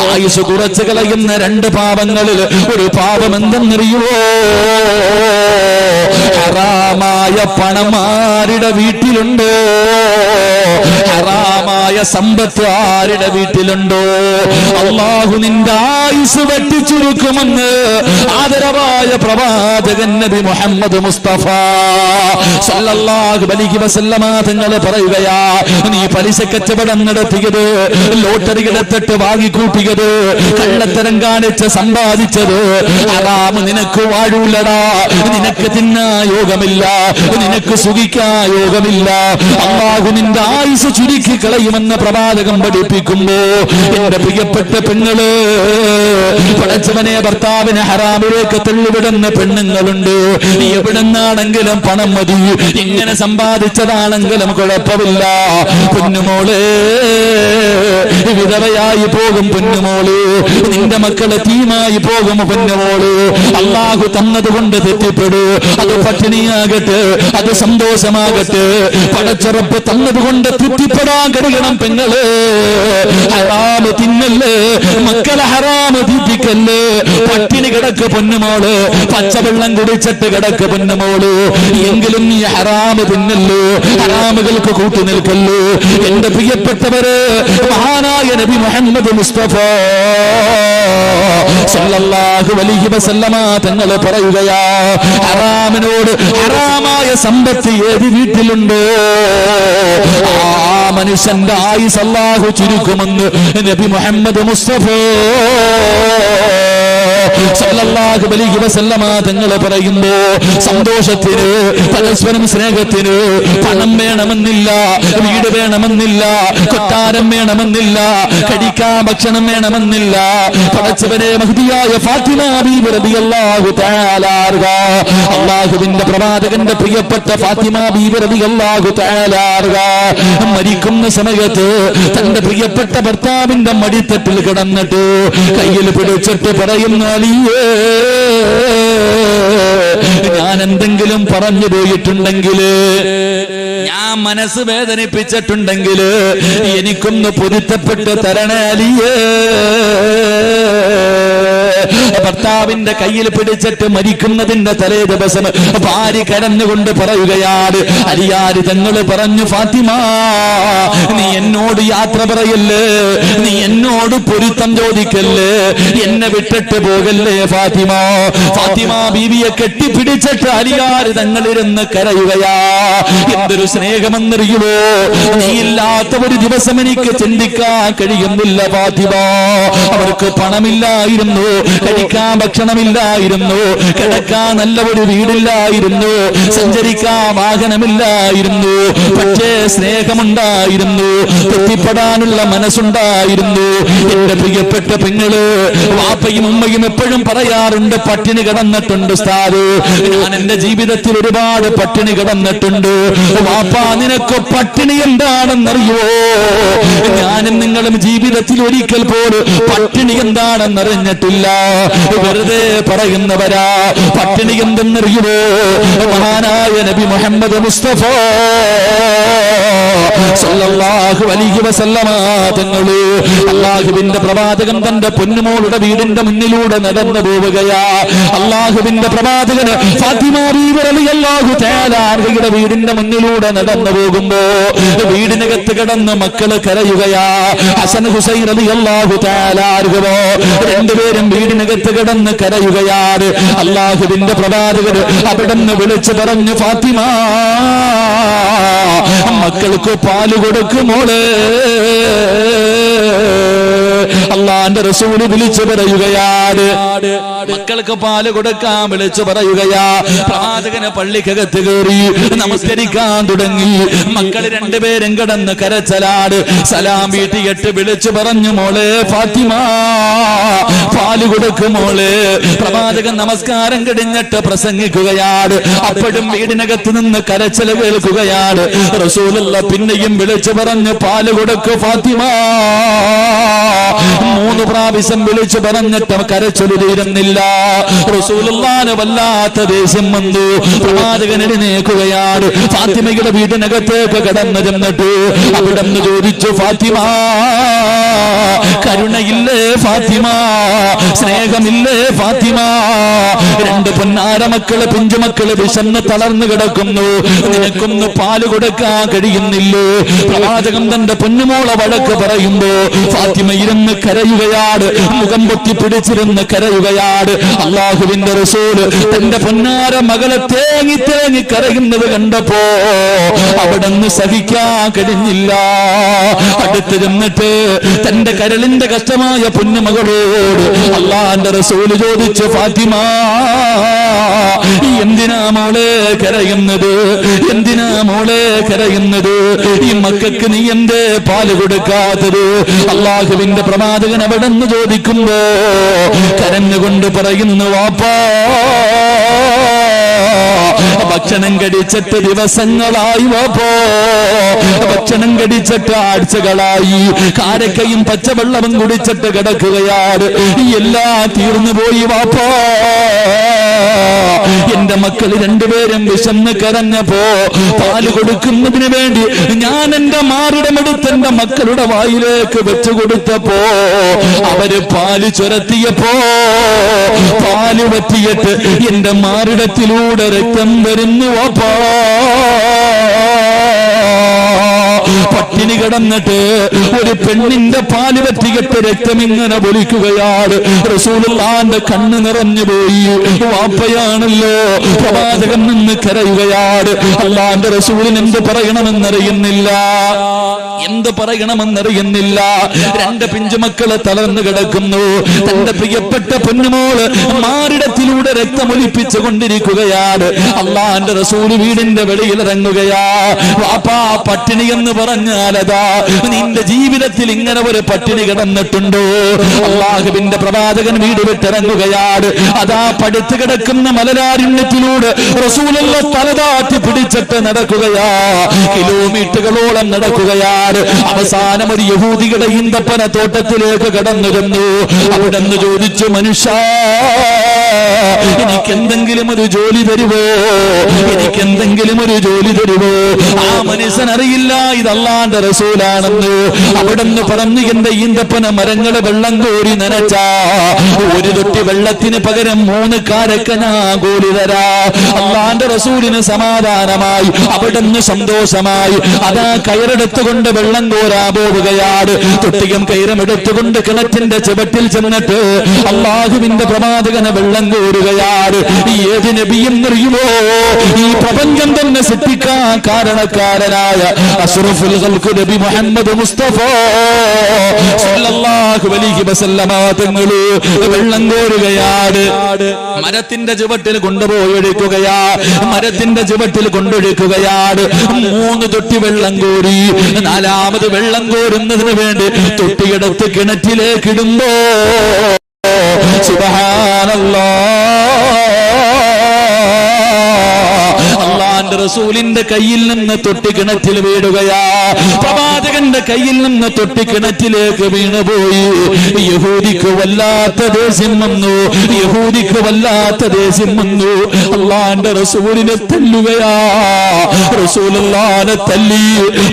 Speaker 2: ആയുസ് കുറച്ച് കളയുന്ന രണ്ട് പാപങ്ങളിൽ ഒരു പാപം എന്തെന്നറിയുമോ? ഹറാമായ പണം ആരുടെ വീട്ടിലുണ്ടോ, ഹറാമായ സമ്പത്ത് ആരുടെ വീട്ടിലുണ്ടോ, അല്ലാഹു നിന്റെ ആയുസ് വെട്ടിച്ചുരുക്കുമെന്ന് ആദരവായ പ്രവാചകൻ നബി മുഹമ്മദ് മുസ്തഫ സല്ലല്ലാഹു അലൈഹി വസല്ലമ തങ്ങൾ പറയുകയാ, നീ പലിശ കച്ചവടം നടത്തിയത്, ലോട്ടറി എടുത്തിട്ട് വാങ്ങിക്കൂട്ടിയത്, കള്ളത്തരം കാണിച്ച് സമ്പാദിച്ചത് ഹറാം നിനക്ക് വാഴൂലടാ, നിനക്ക് തിന്നാ യോഗമില്ല, നിനക്ക് സുഖിക്കാ യോഗമില്ല. അല്ലാഹു നിന്റെ ആയുസ് ചുരുക്കി കളയുമെന്ന് പ്രവാചകം പഠിപ്പിക്കുമ്പോ, എന്റെ പ്രിയപ്പെട്ട പെങ്ങള്, പടച്ചവനെ ഭർത്താവിനെ ഹറാമിലേക്ക് തള്ളിവിടുന്ന പെണ്ണുങ്ങളുണ്ട്. എവിടുന്നാണെങ്കിലും പണം മതി, എങ്ങനെ സമ്പാദിച്ചതാണെങ്കിലും കുഴപ്പമില്ല. പൊന്നുമോള് വിധവയായി പോകും, പൊന്നുമോള് നിന്റെ മക്കളെ തീമായി പോകും, പൊന്നുമോള് അല്ലാഹു തന്നതുകൊണ്ട് തെറ്റിപ്പെടൂ. അത് പട്ടിണിയാകട്ടെ, അത് സന്തോഷമാകട്ടെ, പടച്ചുറപ്പ് തന്നതുകൊണ്ട് തൃപ്തിപ്പെടാൻ കഴിയണം പെങ്ങള്. ഹറാമ് തിന്നല്ലേ, മക്കളെ ഹറാമ് തീറ്റിക്കല്ലേ. പട്ടിണി കിടക്ക് പൊന്നുമോള്, പച്ചവെള്ളം കുടിച്ചിട്ട് കിടക്ക് പൊന്നുമോള്, എങ്കിലും നീ ഹറാമ് തിന്നല്ലോ, ഹറാമുകൾക്ക് കൂട്ടു നിൽക്കല്ലോ. എന്റെ പ്രിയപ്പെട്ടവര്, മഹാനായ നബി മുഹമ്മദ് മുസ്തഫ സല്ലല്ലാഹു അലൈഹി വസല്ലമ തങ്ങൾ പറയുകയാ, ഹറാമിനോട്, ഹറാമായ സമ്പത്ത് ഏത് വീട്ടിലുണ്ടോ ആ മനുഷ്യന്റെ ആയുസ് അല്ലാഹു ചുരുക്കുമെന്ന് നബി മുഹമ്മദ് മുസ്തഫ സല്ലല്ലാഹു അലൈഹി വസല്ലമ തങ്ങൾ പറയുമ്പോ, സന്തോഷത്തിന്, പരസ്പരം സ്നേഹത്തിന് പണം വേണമെന്നില്ല, വീട് വേണമെന്നില്ല, കൊട്ടാരം വേണമെന്നില്ല, കഴിക്കാൻ ഭക്ഷണം വേണമെന്നില്ല. പടച്ചവനെ മഹ്ദിയായ ഫാത്തിമ ബീബി റളിയല്ലാഹു തആല അൻഹ, അല്ലാഹുവിന്റെ പ്രവാചകന്റെ പ്രിയപ്പെട്ട ഫാത്തിമ ബീബി റളിയല്ലാഹു തആല അൻഹ മരിക്കുന്ന സമയത്ത് തന്റെ പ്രിയപ്പെട്ട ഭർത്താവിന്റെ മടിത്തട്ടിൽ കിടന്നിട്ട് കയ്യിൽ പിടിച്ചിട്ട് പറയുന്ന, ഞാൻ എന്തെങ്കിലും പറഞ്ഞു പോയിട്ടുണ്ടെങ്കിൽ, ഞാൻ മനസ്സ് വേദനിപ്പിച്ചിട്ടുണ്ടെങ്കിൽ എനിക്കൊന്ന് പൊരുത്തപ്പെട്ട് തരണേ അലിയേ. ഭർത്താവിന്റെ കയ്യിൽ പിടിച്ചിട്ട് മരിക്കുന്നതിന്റെ തലേ ദിവസം ഭാര്യ കരഞ്ഞുകൊണ്ട് പറയുകയാണ്, അലിയാര് തങ്ങൾ പറഞ്ഞു, ഫാത്തിമ നീ എന്നോട് യാത്ര പറയല്ലേ, നീ എന്നോട് പൊരുത്തം ചോദിക്കല്ലേ, എന്നെ വിട്ടിട്ട് പോകല്ലേ ഫാത്തിമ. ഫാത്തിമ ബീവിയെ കെട്ടിപ്പിടിച്ചിട്ട് അലിയാര് തങ്ങളിരുന്ന് കരയുകയാ. എന്തൊരു സ്നേഹമെന്നറിയുമോ, നീ ഇല്ലാത്ത ഒരു ദിവസം എനിക്ക് ചിന്തിക്കാൻ കഴിയുന്നില്ല ഫാത്തിമ. അവർക്ക് പണമില്ലായിരുന്നു, കഴിക്കാൻ ഭക്ഷണമില്ലായിരുന്നു, കിടക്കാൻ നല്ല ഒരു വീടില്ലായിരുന്നു, സഞ്ചരിക്കാൻ വാഹനമില്ലായിരുന്നു, പക്ഷേ സ്നേഹമുണ്ടായിരുന്നു, തെറ്റിപ്പെടാനുള്ള മനസ്സുണ്ടായിരുന്നു. എന്റെ പ്രിയപ്പെട്ട പെങ്ങള്, വാപ്പയും ഉമ്മയും എപ്പോഴും പറയാറുണ്ട്, പട്ടിണി കിടന്നിട്ടുണ്ട് ഉസ്താദ്, ഞാൻ എന്റെ ജീവിതത്തിൽ ഒരുപാട് പട്ടിണി കിടന്നിട്ടുണ്ട്. വാപ്പ, നിനക്ക് പട്ടിണി എന്താണെന്നറിയോ? ഞാനും നിങ്ങളും ജീവിതത്തിൽ ഒരിക്കൽ പോലും പട്ടിണി എന്താണെന്നറിഞ്ഞിട്ടില്ല. വെറുതെ പറയുന്നവരാ. പട്ടിണി എന്തെന്നറിയുമോ? മഹാനായ നബി മുഹമ്മദ് മുസ്തഫ സല്ലല്ലാഹു സല്ലല്ലാഹു അലൈഹി വസല്ലമ തങ്ങള് അല്ലാഹുവിന്റെ പ്രവാചകൻ തന്റെ പൊന്നുമോളുടെ വീടിന്റെ മുന്നിലൂടെ നടന്നു പോവുകയാ. അല്ലാഹുവിന്റെ പ്രവാചകൻ ഫാത്തിമ ബീവി റളിയല്ലാഹു തആല അൻഹയുടെ വീടിന്റെ മുന്നിലൂടെ നടന്നു പോകുമ്പോ വീടിനകത്ത് കിടന്ന് മക്കള് കരയുകയാ. ഹസൻ ഹുസൈൻ റളിയല്ലാഹു തആല അൻഹു രണ്ടുപേരും വീടിനകത്ത് കിടന്ന് കരയുകയാണ്. അല്ലാഹുവിന്റെ പ്രവാചകൻ അവിടുന്ന് വിളിച്ചു പറഞ്ഞു, ഫാത്തിമ മക്കൾക്ക് പാല് കൊടുക്കുമോളെ. അള്ളാന്റെ റസൂല് വിളിച്ചു പറയുകയാണ്, മക്കൾക്ക് പാല് കൊടുക്കാൻ വിളിച്ചു പറയുകയാ. പ്രവാചകന് പള്ളിക്കകത്ത് കയറി നമസ്കരിക്കാൻ തുടങ്ങി. മക്കള് രണ്ടുപേരും കിടന്ന് കരച്ചലാണ്. സലാം വീട്ടിയിട്ട് വിളിച്ചു പറഞ്ഞു, മോളെ ഫാത്തിമ പാല് കൊടുക്കുമോളെ. പ്രവാചകൻ നമസ്കാരം കഴിഞ്ഞിട്ട് പ്രസംഗിക്കുകയാണ്. അപ്പോഴും വീടിനകത്ത് നിന്ന് കരച്ചൽ കേൾക്കുകയാണ്. റസൂലുള്ള പിന്നെയും വിളിച്ചു പറഞ്ഞു, പാല് കൊടുക്കു ഫാത്തിമ. 3 പ്രാവശ്യം വിളിച്ചു പറഞ്ഞിട്ട് കരച്ചൊലു തീരുന്നില്ല. റസൂലുള്ളാഹിന് വല്ലാത്ത ദേഷ്യം വന്നു. പ്രവാചകൻ എഴുന്നേൽക്കുകയാണ്. ഫാത്തിമയുടെ വീടിനകത്തേക്ക് കടന്നു ചെന്നിട്ട് അവിടുന്ന് ചോദിച്ചു, ഫാത്തിമ കരുണയില്ലേ ഫാത്തിമ, സ്നേഹമില്ലേ ഫാത്തിമ? 2 പൊന്നാര മക്കള് പിഞ്ചുമക്കള് വിശന്ന് തളർന്നു കിടക്കുന്നു, നിനക്കൊന്ന് പാല് കൊടുക്കാൻ കഴിയുന്നില്ലേ? പ്രവാചകൻ തന്റെ പൊന്നുമോളെ വഴക്ക് പറയുമ്പോ ഫാത്തിമ ഇരുന്ന് കരയുകയാണ്. മുഖം പൊത്തി പിടിച്ചിരുന്ന് കരയുകയാണ്. അല്ലാഹുവിന്റെ റസൂല് തന്റെ പൊന്നാര മകളെ തേങ്ങി തേങ്ങി കരയുന്നത് കണ്ടപ്പോ അവിടുന്ന് സഹിക്കാൻ കഴിഞ്ഞില്ല. അടുത്ത് ചെന്നിട്ട് തന്റെ കരളിന്റെ കഷ്ടമായ പൊന്നുമകളോട് അല്ലാഹുവിന്റെ റസൂല് ചോദിച്ചു, ഫാത്തിമ എന്തിനാ മോളെ കരയുന്നത്? എന്തിനാ മോളെ കരയുന്നത്? ഈ മക്കൾക്ക് നീ എന്തേ പാല് കൊടുക്കാത്തത്? അല്ലാഹുവിന്റെ പ്രവാചകൻ അവിടെന്ന് ചോദിക്കുമ്പോ കരഞ്ഞുകൊണ്ട് പറയുന്നു, വാപ്പാ ഭക്ഷണം കഴിച്ചിട്ട് ദിവസങ്ങളായി വാപ്പോ, ഭക്ഷണം കഴിച്ചിട്ട് ആഴ്ചകളായി, കാരക്കയും പച്ചവെള്ളവും കുടിച്ചിട്ട് കിടക്കുകയാണ്. എല്ലാം തീർന്നു പോയി വാപ്പോ. എന്റെ മക്കൾ രണ്ടുപേരും വിശന്ന് കരഞ്ഞപ്പോ പാല് കൊടുക്കുന്നതിന് വേണ്ടി ഞാൻ എന്റെ മാറിടമെടുത്ത് എന്റെ മക്കളുടെ വായിലേക്ക് വെച്ചു കൊടുത്തപ്പോ അവര് പാല് ചുരത്തിയപ്പോ പാല് വറ്റിയിട്ട് എന്റെ മാറിടത്തിലൂടെ രക്തം വരുന്നു വാപ്പാ. പട്ടിണി കിടന്നിട്ട് ഒരു പെണ്ണിന്റെ പാല് പറ്റിയിട്ട് രക്തം ഇങ്ങനെ പൊലിക്കുകയാണ്. റസൂലുള്ളാഹിന്റെ കണ്ണ് നിറഞ്ഞു പോയി. വാപ്പയാണല്ലോ. പ്രവാചകൻ നിന്ന് കരയുകയാണ്. അല്ലാഹുവിന്റെ റസൂലിന് എന്ത് പറയണമെന്നറിയുന്നില്ല, എന്ത് പറയണമെന്നറിയുന്നില്ല. 2 പിഞ്ചുമക്കള് തളർന്നു കിടക്കുന്നു. തന്റെ പ്രിയപ്പെട്ട പൊന്നുമോള് മാറിടത്തിലൂടെ രക്തമൊലിപ്പിച്ചു കൊണ്ടിരിക്കുകയാണ്. അല്ലാഹുവിന്റെ റസൂല് വീടിന്റെ വെളിയിൽ ഇറങ്ങുകയാ. വാപ്പാ പട്ടിണി എന്ന് പറഞ്ഞാലതാ നിന്റെ ജീവിതത്തിൽ ഇങ്ങനെ ഒരു പട്ടിണി കിടന്നിട്ടുണ്ടോ? അല്ലാഹുവിന്റെ പ്രവാചകൻ വീട് വിട്ടിറങ്ങുകയാണ്. അതാ പടുത്തു കിടക്കുന്ന മലരാരണ്യത്തിലൂടെ റസൂലുള്ള തലതാറ്റി പിടിച്ചിട്ട് നടക്കുകയാ. കിലോമീറ്ററുകളോളം നടക്കുകയാണ്. അവസാനം ഒരു യഹൂദിയുടെ ഈന്തപ്പന തോട്ടത്തിലേക്ക് കടന്നു ചെന്നു. അവിടെന്ന് ചോദിച്ചു, മനുഷ്യ എനിക്കെന്തെങ്കിലും ഒരു ജോലി തരുവോ? എനിക്കെന്തെങ്കിലും ഒരു ജോലി തരുവോ? ആ മനുഷ്യൻ അറിയില്ല ഇത് അല്ലാഹുവിന്റെ റസൂലാണെന്ന്. അവിടെന്ന് പറഞ്ഞു, എന്റെ ഈന്തപ്പന മരങ്ങള് വെള്ളം കോരി നനച്ചാ 1 തൊട്ടി വെള്ളത്തിന് പകരം 3 കാരക്ക ഞാൻ കോരി തരാ. അല്ലാഹുവിന്റെ റസൂലിന് സമാധാനമായി, അവിടുന്ന് സന്തോഷമായി. അതാ കയറെടുത്തുകൊണ്ട് വെള്ളം കോരാ പോവുകയാണ്. തൊട്ടിയും കയറും എടുത്തുകൊണ്ട് കിണറ്റിന്റെ ചുവട്ടിൽ ചെന്നിട്ട് അല്ലാഹുവിന്റെ പ്രവാചകനെ വെള്ളം കോരുകയാണ്. ഏത് നബിയും അറിയുമോ? ഈ പ്രപഞ്ചം തന്നെ സൃഷ്ടിക്കാൻ കാരണക്കാരനായ അഷ്റഫുൽ ഖൽഖ് നബി മുഹമ്മദ് മുസ്തഫ സല്ലല്ലാഹു അലൈഹി വസല്ലമ തങ്ങള് വെള്ളം കോരുകയാണ്. മരത്തിന്റെ ചുവട്ടിൽ കൊണ്ടുപോയി ഒഴിക്കുകയാ. മരത്തിന്റെ ചുവട്ടിൽ കൊണ്ടൊഴിക്കുകയാണ്. 3 തൊട്ടി വെള്ളം കോരി 4ാമത് വെള്ളം കോരുന്നതിന് വേണ്ടി തൊട്ടിയെടുത്ത് കിണറ്റിലേക്ക് ഇടുമ്പോ സുബ്ഹാനല്ലാഹ് അള്ളാന്റെ റസൂലിന്റെ കയ്യിൽ നിന്ന് തൊട്ടി കിണറ്റിൽ വീഴുകയാ. പ്രവാചകന്റെ കയ്യിൽ നിന്ന് തൊട്ടി കിണറ്റിലേക്ക് വീണുപോയി. യഹൂദിക്ക് വല്ലാത്ത ദേഷ്യം വന്നു. യഹൂദിക്ക് വല്ലാത്ത ദേഷ്യം വന്നു. അള്ളാന്റെ റസൂലിനെ തല്ലുകയാ. റസൂലുള്ളാഹിനെ തല്ലി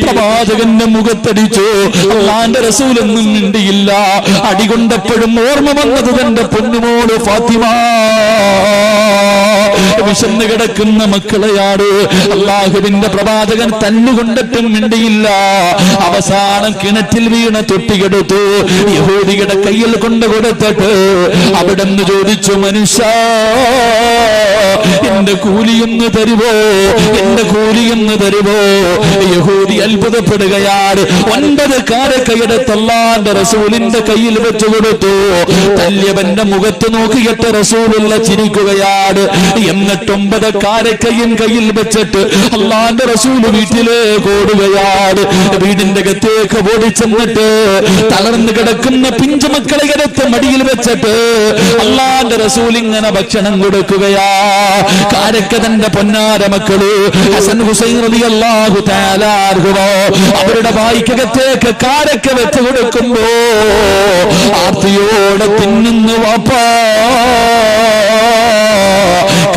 Speaker 2: പ്രവാചകന്റെ മുഖത്തടിച്ചു. അള്ളാന്റെ റസൂലൊന്നും മിണ്ടിയില്ല. അടികൊണ്ടപ്പോഴും ഓർമ്മ വന്നത് തന്റെ പൊന്നുമോള് ഫാത്തിമ. വിശന്ന് കിടക്കുന്ന മക്കളെയാണ് അള്ളാഹുവിന്റെ പ്രവാചകൻ തല്ലുകൊണ്ടിട്ടും മിണ്ടിയില്ല. അവസാനം കിണറ്റിൽ വീണ തൊട്ടിയെടുത്തു. യഹൂദിയുടെ കയ്യിൽ കൊണ്ട് കൊടുത്തിട്ട് അവിടെന്ന് ചോദിച്ചു, മനുഷ്യ എന്റെ കൂലിയൊന്ന് തരുവോ, എന്റെ കൂലിയൊന്ന് തരുവോ? യഹൂദി അത്ഭുതപ്പെടുകയാണ്. 9 കാരക്കയെടുത്ത് അല്ലാഹുവിന്റെ റസൂലിന്റെ കയ്യിൽ വെച്ചു കൊടുത്തു. തല്യവന്റെ മുഖത്ത് നോക്കിയിട്ട് റസൂലുള്ള ചിരിക്കുകയാണ്. എന്നിട്ട് 9 കാരക്കയും കയ്യിൽ വെച്ചിട്ട് അല്ലാഹുവിന്റെ റസൂൽ വീട്ടിലേക്ക് ഓടുകയാണ്. വീടിന്റെ അകത്തേക്ക് ഓടിച്ചെന്നിട്ട് തളർന്നു കിടക്കുന്ന പിഞ്ചുമക്കളെ എടുത്ത് മടിയിൽ വെച്ചിട്ട് അല്ലാഹുവിന്റെ റസൂൽ ഇങ്ങനെ ഭക്ഷണം കൊടുക്കുകയാ. കാരക്ക തന്റെ പൊന്നാര മക്കള് ഹസൻ ഹുസൈൻ റളിയല്ലാഹു തആല അൻഹുമോ അവരുടെ വായിക്കകത്തേക്ക് കാരക്ക വെച്ച് കൊടുക്കുമ്പോ ആർത്തിയോടെ തിന്നുന്നു വാപ്പാ.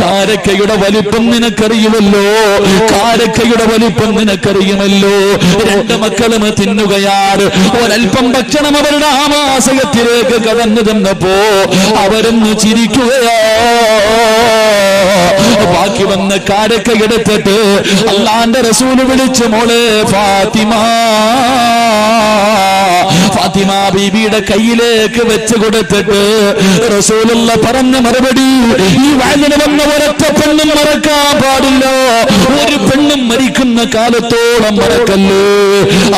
Speaker 2: കാരക്കയുടെ വലിപ്പം നിനക്കറിയുമല്ലോ, കാരക്കയുടെ വലിപ്പം നിനക്കറിയുമല്ലോ. 2 മക്കളും തിന്നുകയാണ്. ഒരൽപ്പം ഭക്ഷണം അവരുടെ ആമാശയത്തിലേക്ക് കടന്നു ചെന്നപ്പോ അവരൊന്ന് ചിരിക്കുകയാ. ബാക്കി വന്ന കാരക്ക എടുത്തിട്ട് അല്ലാഹുവിന്റെ റസൂൽ വിളിച്ചു, മോളെ ഫാത്തിമ. ഫാത്തിമ ബീബിയുടെ കയ്യിലേക്ക് വെച്ച് കൊടുത്തിട്ട് റസൂലുള്ള പറഞ്ഞ മറുപടി, ഈ വായന വന്ന ഒരൊറ്റ പെണ്ണും മറക്കാൻ പാടില്ല. ഒരു പെണ്ണും മരിക്കുന്ന കാലത്തോളം മറക്കല്ലേ.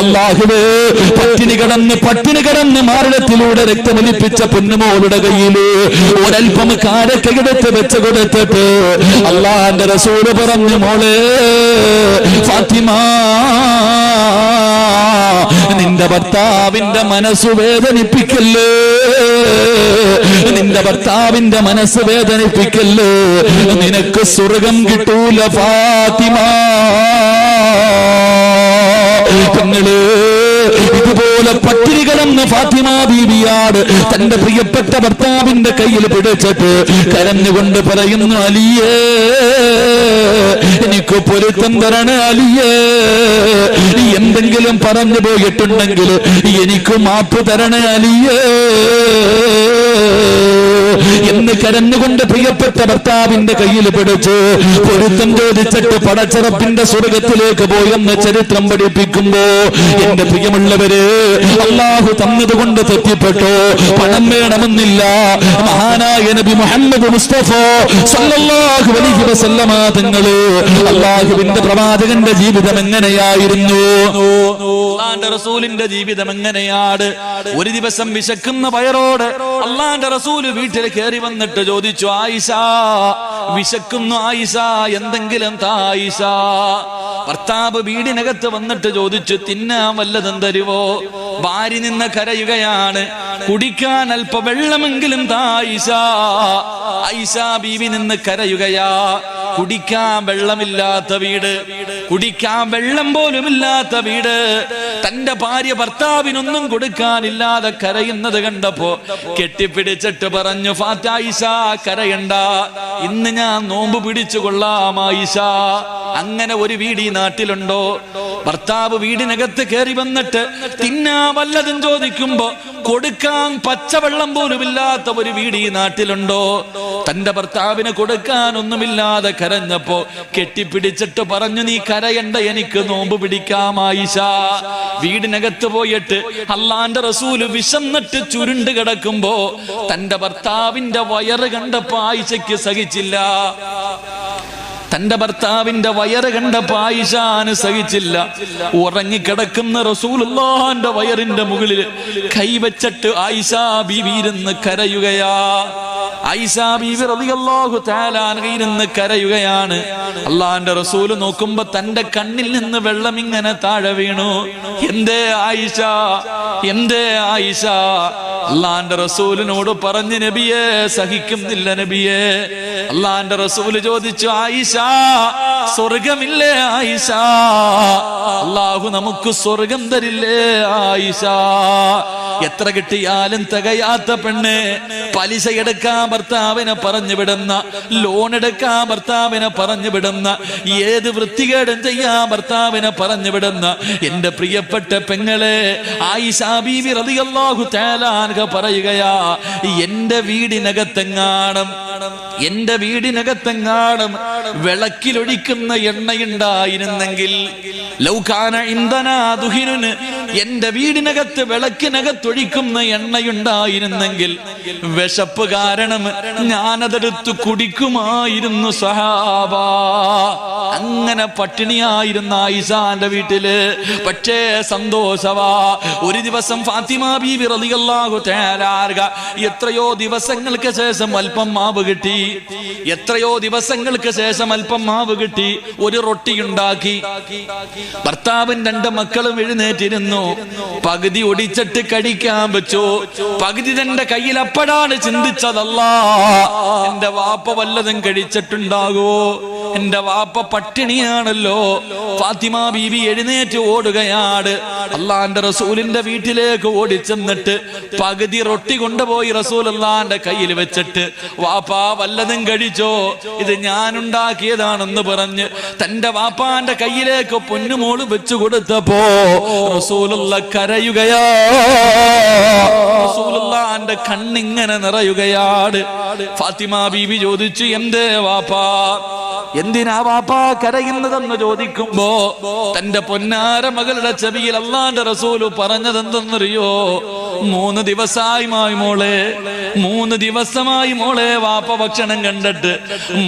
Speaker 2: അല്ലാഹുവേ, പട്ടിണി കിടന്ന് മാറിടത്തിലൂടെ രക്തമൊലിപ്പിച്ച പൊന്നുമോളുടെ കയ്യില് ഒരൽപ്പം കാരക്കയെടുത്ത് വെച്ച് കൊടുത്തിട്ട് അല്ലാഹുവിന്റെ റസൂല് പറഞ്ഞു, മോളെ ഫാത്തിമ, നിന്റെ ഭർത്താവിന്റെ മനസ്സ് വേദനിപ്പിക്കല്ലേ, നിന്റെ ഭർത്താവിന്റെ മനസ്സ് വേദനിപ്പിക്കല്ലേ. നിനക്ക് സ്വർഗം കിട്ടൂല ഫാത്തിമ. പെങ്ങള് ഇതുപോലെ പട്ടിണി കിടന്ന് ഫാത്തിമ ബീവിയാണ് തന്റെ പ്രിയപ്പെട്ട ഭർത്താവിന്റെ കയ്യിൽ പിടിച്ചിട്ട് കരഞ്ഞുകൊണ്ട് പറയുന്നു, അലിയേ, എനിക്ക് പൊരുത്തം തരണേ അലിയേ. എന്തെങ്കിലും പറഞ്ഞു പോയിട്ടുണ്ടെങ്കിൽ എനിക്ക് മാപ്പ് തരണേ അലിയേ എന്ന് കരഞ്ഞുകൊണ്ട് പ്രിയപ്പെട്ട ഭർത്താവിന്റെ കയ്യിൽ പിടിച്ച് പൊരുത്തം ചോദിച്ചിട്ട് പടച്ചറപ്പിന്റെ സ്വർഗത്തിലേക്ക് പോയെന്ന് ചരിത്രം പഠിപ്പിക്കുമ്പോ, എന്റെ പ്രിയമുള്ളവര്, അള്ളാഹു തന്നതുകൊണ്ട് തെറ്റിപ്പെട്ടോ? പണം വേണമെന്നില്ല. മഹാനായ നബി മുഹമ്മദ് മുസ്തഫ സല്ലല്ലാഹു അലൈഹി വസല്ലമ തങ്ങള് അള്ളാഹുവിന്റെ പ്രവാചകന്റെ ജീവിതം എങ്ങനെയായിരുന്നു? അള്ളാന്റെ റസൂലിന്റെ ജീവിതം എങ്ങനെയാണ്? ഒരു ദിവസം വിശക്കുന്ന വയറോട് അള്ളാന്റെ റസൂല് വീട്ടിൽ കയറി വന്നിട്ട് ചോദിച്ചു, ആയിഷ, വിശക്കുന്നു ആയിഷ, എന്തെങ്കിലും താ ആയിഷ. ഭർത്താവ് വീടിനകത്ത് വന്നിട്ട് ചോദിച്ചു, തിന്നാൻ വല്ലതും തരുവോ? ഭാര്യ നിന്ന് കരയുകയാണ്, കുടിക്കാൻ അല്പ വെള്ളമെങ്കിലും താ ആയിഷ. ആയിഷ ബീവി നിന്ന് കരയുകയാ. കുടിക്കാൻ വെള്ളമില്ലാത്ത വീട്, കുടിക്കാൻ വെള്ളം പോലും ഇല്ലാത്ത വീട്. തന്റെ ഭാര്യ ഭർത്താവിനൊന്നും കൊടുക്കാനില്ലാതെ കരയുന്നത് കണ്ടപ്പോ കെട്ടിപ്പിടിച്ചിട്ട് പറഞ്ഞു, ആയിഷ കരയണ്ട, ഇന്ന് ഞാൻ നോമ്പ് പിടിച്ചു കൊള്ളാം ആയിഷ. അങ്ങനെ ഒരു വീട് ഈ നാട്ടിലുണ്ടോ? ഭർത്താവ് വീടിനകത്ത് കയറി വന്നിട്ട് തിന്നാ വല്ലതും ചോദിക്കുമ്പോ കൊടുക്കാൻ പച്ചവെള്ളം പോലും ഇല്ലാത്ത ഒരു വീട് ഈ നാട്ടിലുണ്ടോ? തന്റെ ഭർത്താവിന് കൊടുക്കാൻ ഒന്നുമില്ലാതെ കരഞ്ഞപ്പോ കെട്ടിപ്പിടിച്ചിട്ട് പറഞ്ഞു, നീ കരയണ്ട, എനിക്ക് നോമ്പ് പിടിക്കാം ആയിഷ. വീടിനകത്ത് പോയിട്ട് അള്ളാന്റെ റസൂല് വിശന്നിട്ട് ചുരുണ്ട് കിടക്കുമ്പോ തന്റെ ഭർത്താവിന്റെ വയറ് കണ്ടപ്പോ ആയിഷയ്ക്ക് സഹിച്ചില്ല. തന്റെ ഭർത്താവിന്റെ വയറ് കണ്ടപ്പോ ആയിഷാന് സഹിച്ചില്ല. ഉറങ്ങിക്കിടക്കുന്ന റസൂലുള്ളാഹിന്റെ വയറിന്റെ മുകളിൽ കൈവച്ചിട്ട് ആയിഷ ബീവി ഇരുന്ന് കരയുകയാ.
Speaker 1: ആയിഷ ബീവി റളിയല്ലാഹു തആല അൻഹ ഇരുന്ന് കരയുകയാണ്. അള്ളാന്റെ റസൂല് നോക്കുമ്പോ തന്റെ കണ്ണിൽ നിന്ന് വെള്ളം ഇങ്ങനെ താഴെ വീണു. എന്തേ ആയിഷ, എന്തേ ആയിഷ? അള്ളാന്റെ റസൂലിനോട് പറഞ്ഞു, നബിയെ സഹിക്കുന്നില്ല നബിയെ. അള്ളാന്റെ റസൂല് ചോദിച്ചു, ആയിഷ സ്വർഗമില്ലേ ആയിഷ? അള്ളാഹു നമുക്ക് സ്വർഗം തരില്ലേ ആയിഷ? എത്ര കിട്ടിയാലും തികയാത്ത പെണ്ണ്, പലിശ എടുക്കാൻ ഭർത്താവിനെ പറഞ്ഞു വിടുന്ന, ലോൺ എടുക്കാൻ ഭർത്താവിനെ പറഞ്ഞു വിടുന്ന, ഏത് വൃത്തികേടും ചെയ്യാൻ ഭർത്താവിനെ പറഞ്ഞു വിടുന്ന എന്റെ പ്രിയപ്പെട്ട പെങ്ങളെ ആയിഷ ബീവി റളിയല്ലാഹു തആല അൻഹ പറയുകയാ, എന്റെ വീടിനകത്തെങ്ങാനും വിളക്കിലൊഴിക്കുന്ന എണ്ണയുണ്ടായിരുന്നെങ്കിൽ, ലൗകാന ഇന്ധനാ ദുഹിനുൻ, എന്റെ വീടിനകത്ത് വിളക്കിനകത്തൊഴിക്കുന്ന എണ്ണയുണ്ടായിരുന്നെങ്കിൽ വിശപ്പ് കാരണം ഞാനതെടുത്ത് കുടിക്കുമായിരുന്നു സഹാബ. അങ്ങനെ പട്ടിണിയായിരുന്ന ആയിഷാന്റെ വീട്ടില്. പക്ഷേ സന്തോഷവാ. ഒരു ദിവസം ഫാത്തിമ ബീവി റളിയല്ലാഹു തആല അൻഹ എത്രയോ ദിവസങ്ങൾക്ക് ശേഷം അല്പം മാവ് കിട്ടി. എത്രയോ ദിവസങ്ങൾക്ക് ശേഷം അല്പം മാവ് കിട്ടി. ഒരു റൊട്ടി ഉണ്ടാക്കി. ഭർത്താവും 2 മക്കളും എഴുന്നേറ്റിരുന്നു. പകുതി ഒടിച്ചിട്ട് കഴിക്കാൻ വെച്ചു. പകുതി തന്റെ കയ്യിൽ അപ്പോഴാണ് ചിന്തിച്ചതല്ലാ, എന്റെ വാപ്പ വല്ലതും കഴിച്ചിട്ടുണ്ടാകോ? എന്റെ വാപ്പ പട്ടിണിയാണല്ലോ. ഫാത്തിമ ബീവി എഴുന്നേറ്റ് ഓടുകയാണ്. അള്ളാന്റെ റസൂലിന്റെ വീട്ടിലേക്ക് ഓടിച്ചെന്നിട്ട് പകുതി റൊട്ടി കൊണ്ടുപോയി റസൂലുള്ളാന്റെ കയ്യിൽ വെച്ചിട്ട്, വാപ്പാ വല്ലതും കഴിച്ചോ? ഇത് ഞാൻ ഉണ്ടാക്കിയതാണെന്ന് പറഞ്ഞ് തന്റെ വാപ്പാന്റെ കയ്യിലേക്ക് പൊന്നുമോള് വെച്ചു കൊടുത്തപ്പോ റസൂലുള്ള കരയുകയാ. റസൂലുള്ളാന്റെ കണ്ണിങ്ങനെ നിറയുകയാണ്. ഫാത്തിമ ബീവി ചോദിച്ചു, എന്തേ വാപ്പാ, എന്തിനാ വാപ്പാ കരയുന്നതെന്ന് ചോദിക്കുമ്പോ തന്റെ പൊന്നാര മകളുടെ ചെവിയിൽ അള്ളാന്റെ റസൂല് പറഞ്ഞതെന്തെന്നറിയോ? 3 ദിവസമായി മോളെ, 3 ദിവസമായി മോളെ വാപ്പ ഭക്ഷണം കണ്ടിട്ട്.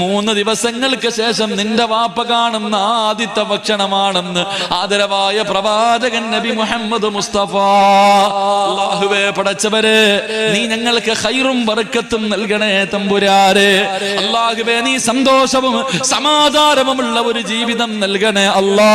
Speaker 1: 3 ദിവസങ്ങൾക്ക് ശേഷം നിന്റെ വാപ്പ കാണുന്ന ആദ്യത്തെ ഭക്ഷണമാണെന്ന് ആദരവായ പ്രവാചകൻ നബി മുഹമ്മദ് മുസ്തഫ. അല്ലാഹുവേ പടച്ചവരെ, നീ ഞങ്ങൾക്ക് ഖൈറും ബറക്കത്തും നൽകണേ തമ്പുരാരെ. അല്ലാഹുവേ, നീ സന്തോഷവും സമാധാനവുമുള്ള ഒരു ജീവിതം നൽകണേ അല്ലാ.